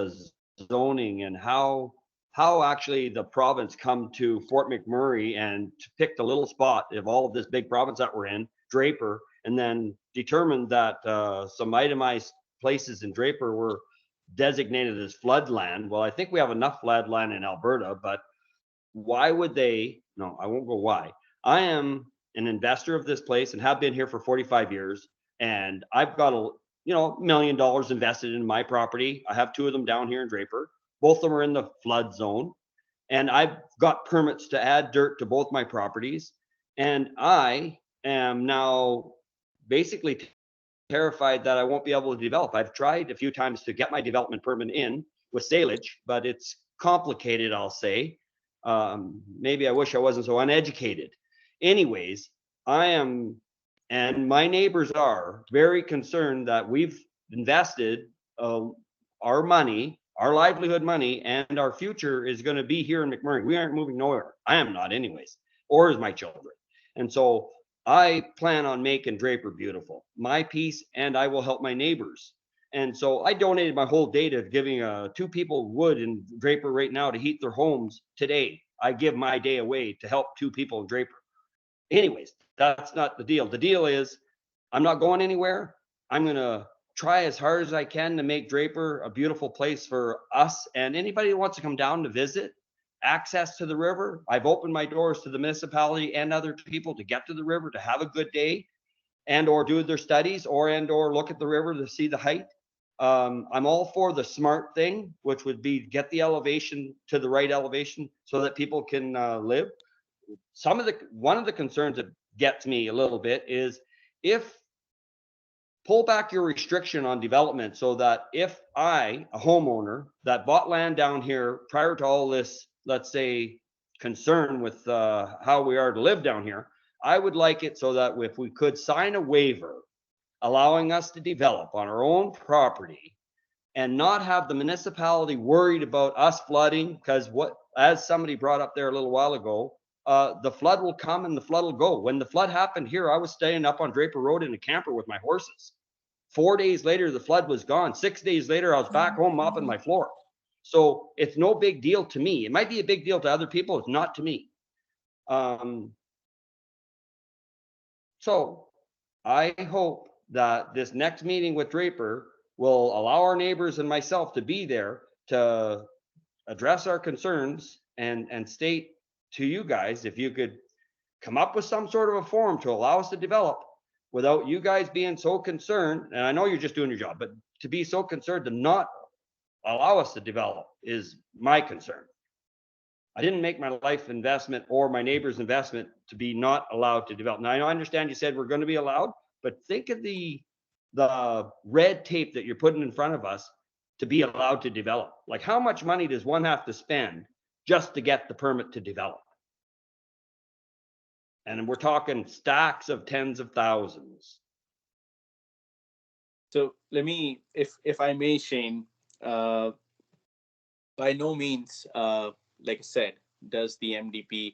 zoning and how actually the province come to Fort McMurray and picked a little spot of all of this big province that we're in, Draper, and then determined that some itemized places in Draper were designated as floodland. Well, I think we have enough floodland in Alberta, but why would they? No, I won't go why. I am an investor of this place and have been here for 45 years, and I've got $1 million invested in my property. I have 2 of them down here in Draper. Both of them are in the flood zone, and I've got permits to add dirt to both my properties. And I am now basically terrified that I won't be able to develop. I've tried a few times to get my development permit in with Salish, but it's complicated, I'll say. Maybe I wish I wasn't so uneducated. Anyways, I am, and my neighbors are very concerned that we've invested our money, our livelihood money, and our future is going to be here in McMurray. We aren't moving nowhere. I am not anyways, or is my children. And so I plan on making Draper beautiful, my piece, and I will help my neighbors. And so I donated my whole day to giving 2 people wood in Draper right now to heat their homes today. I give my day away to help 2 people in Draper. Anyways, that's not the deal. The deal is I'm not going anywhere. I'm going to try as hard as I can to make Draper a beautiful place for us and anybody who wants to come down to visit. Access to the river. I've opened my doors to the municipality and other people to get to the river, to have a good day and or do their studies or look at the river to see the height. I'm all for the smart thing, which would be get the elevation to the right elevation so that people can live. One of the concerns that gets me a little bit is if pull back your restriction on development so that if I, a homeowner that bought land down here prior to all this, let's say, concern with how we are to live down here, I would like it so that if we could sign a waiver allowing us to develop on our own property and not have the municipality worried about us flooding, because as somebody brought up there a little while ago, the flood will come and the flood will go. When the flood happened here, I was staying up on Draper Road in a camper with my horses. 4 days later, the flood was gone. 6 days later, I was back home mopping my floor. So it's no big deal to me. It might be a big deal to other people. It's not to me. So I hope that this next meeting with Draper will allow our neighbors and myself to be there to address our concerns and state to you guys, if you could come up with some sort of a form to allow us to develop, without you guys being so concerned, and I know you're just doing your job, but to be so concerned to not allow us to develop is my concern. I didn't make my life investment or my neighbor's investment to be not allowed to develop. Now, I understand you said we're going to be allowed, but think of the red tape that you're putting in front of us to be allowed to develop. Like, how much money does one have to spend just to get the permit to develop? And we're talking stacks of tens of thousands. So let me, if I may, Shane, by no means, like I said, does the MDP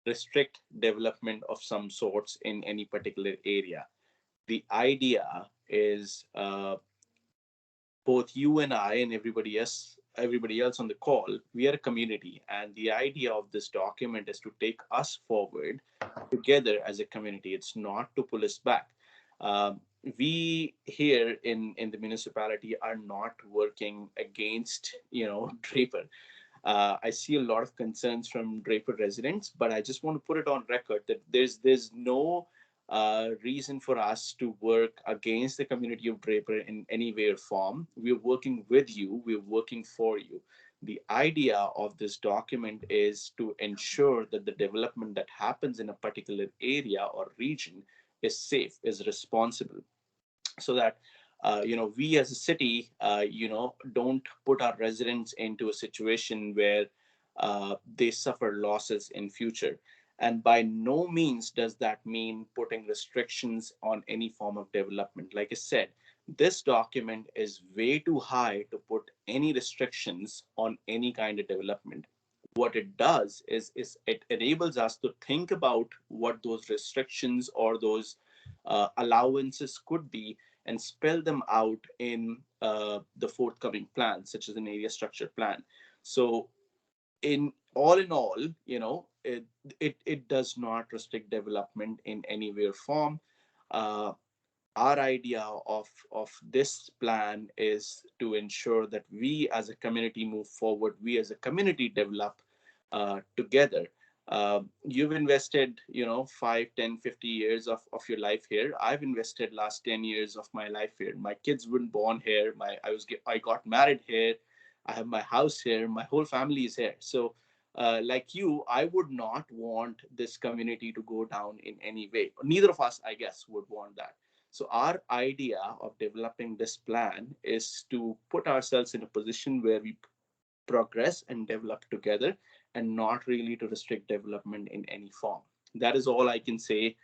restrict development of some sorts in any particular area. The idea is both you and I and everybody else on the call, we are a community, and the idea of this document is to take us forward together as a community. It's not to pull us back. We here in the municipality are not working against, Draper. I see a lot of concerns from Draper residents, but I just want to put it on record that there's no reason for us to work against the community of Draper in any way or form. We're working with you. We're working for you. The idea of this document is to ensure that the development that happens in a particular area or region is safe, is responsible, so that we as a city don't put our residents into a situation where they suffer losses in future. And by no means does that mean putting restrictions on any form of development. Like I said, this document is way too high to put any restrictions on any kind of development. What it does is it enables us to think about what those restrictions or those allowances could be, and spell them out in the forthcoming plan, such as an area structure plan. So in all, it does not restrict development in any way or form. Our idea of this plan is to ensure that we as a community move forward, we as a community develop together. You've invested 5, 10, 50 years of your life here. I've invested last 10 years of my life here. My kids weren't born here. I got married here. I have my house here. My whole family is here. So like you, I would not want this community to go down in any way. Neither of us, I guess, would want that. So our idea of developing this plan is to put ourselves in a position where we progress and develop together, and not really to restrict development in any form. That is all I can say,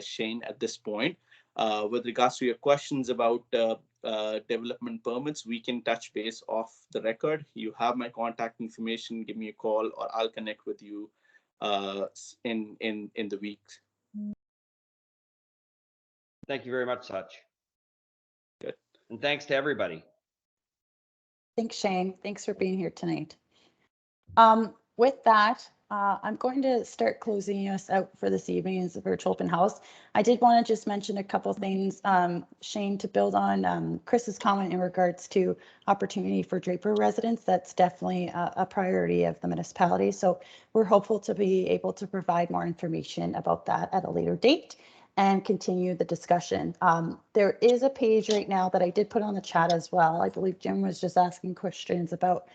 Shane, at this point. With regards to your questions about development permits, we can touch base off the record. You have my contact information. Give me a call, or I'll connect with you in the weeks. Thank you very much, Sach. Good. And thanks to everybody. Thanks, Shane. Thanks for being here tonight. With that, I'm going to start closing us out for this evening as a virtual open house. I did want to just mention a couple things, Shane, to build on Chris's comment in regards to opportunity for Draper residents. That's definitely a priority of the municipality. So we're hopeful to be able to provide more information about that at a later date and continue the discussion. There is a page right now that I did put on the chat as well. I believe Jim was just asking questions about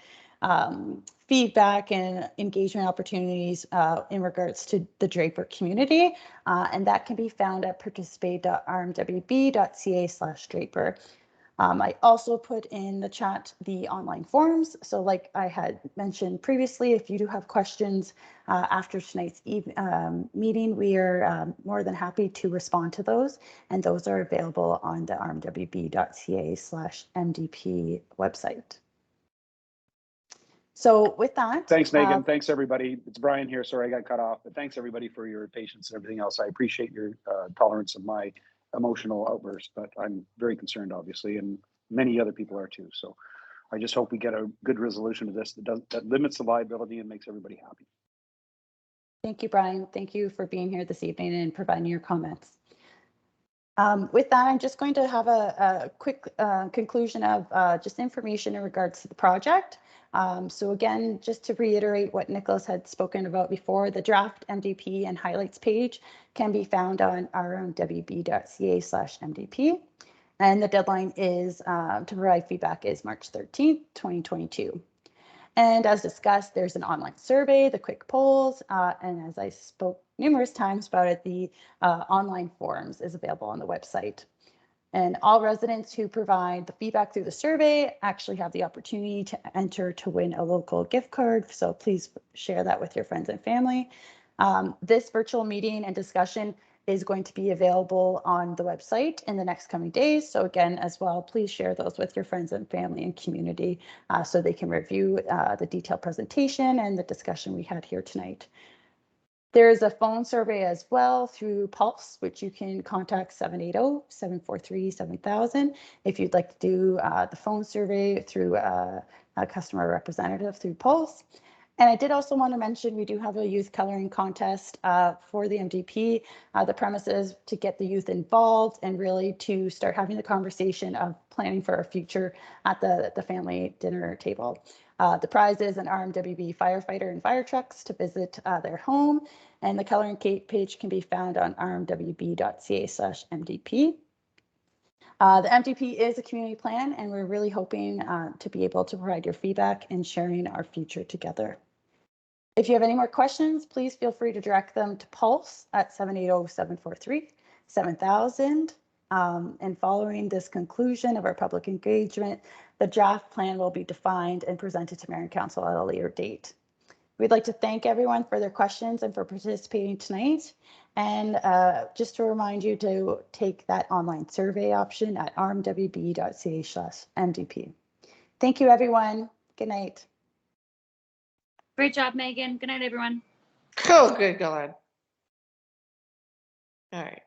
feedback and engagement opportunities in regards to the Draper community. And that can be found at participate.rmwb.ca/Draper. I also put in the chat the online forums. So like I had mentioned previously, if you do have questions after tonight's meeting, we are more than happy to respond to those. And those are available on the rmwb.ca/MDP website. So with that. Thanks, Megan. Thanks, everybody. It's Brian here. Sorry, I got cut off, but thanks everybody for your patience and everything else. I appreciate your tolerance of my emotional outburst, but I'm very concerned, obviously, and many other people are too. So I just hope we get a good resolution to this that limits the liability and makes everybody happy. Thank you, Brian. Thank you for being here this evening and providing your comments. With that, I'm just going to have a quick conclusion of just information in regards to the project. So again, just to reiterate what Nicholas had spoken about before, the draft MDP and highlights page can be found on rmwb.ca/MDP. And the deadline is to provide feedback is March 13th, 2022. And as discussed, there's an online survey, the quick polls, and as I spoke numerous times about it, the online forums is available on the website. And all residents who provide the feedback through the survey actually have the opportunity to enter to win a local gift card. So please share that with your friends and family. This virtual meeting and discussion is going to be available on the website in the next coming days. So again, as well, please share those with your friends and family and community so they can review the detailed presentation and the discussion we had here tonight. There is a phone survey as well through Pulse, which you can contact 780-743-7000 if you'd like to do the phone survey through a customer representative through Pulse. And I did also want to mention we do have a youth coloring contest for the MDP. The premise is to get the youth involved and really to start having the conversation of planning for our future at the family dinner table. The prize is an RMWB firefighter and fire trucks to visit their home, and the coloring page can be found on rmwb.ca/MDP. The MDP is a community plan, and we're really hoping to be able to provide your feedback and sharing our future together. If you have any more questions, please feel free to direct them to Pulse at 780-743-7000. And following this conclusion of our public engagement, the draft plan will be defined and presented to Mayor and Council at a later date. We'd like to thank everyone for their questions and for participating tonight. And just to remind you to take that online survey option at rmwb.ca/MDP. Thank you, everyone. Good night. Great job, Megan. Good night, everyone. Oh, good God. All right.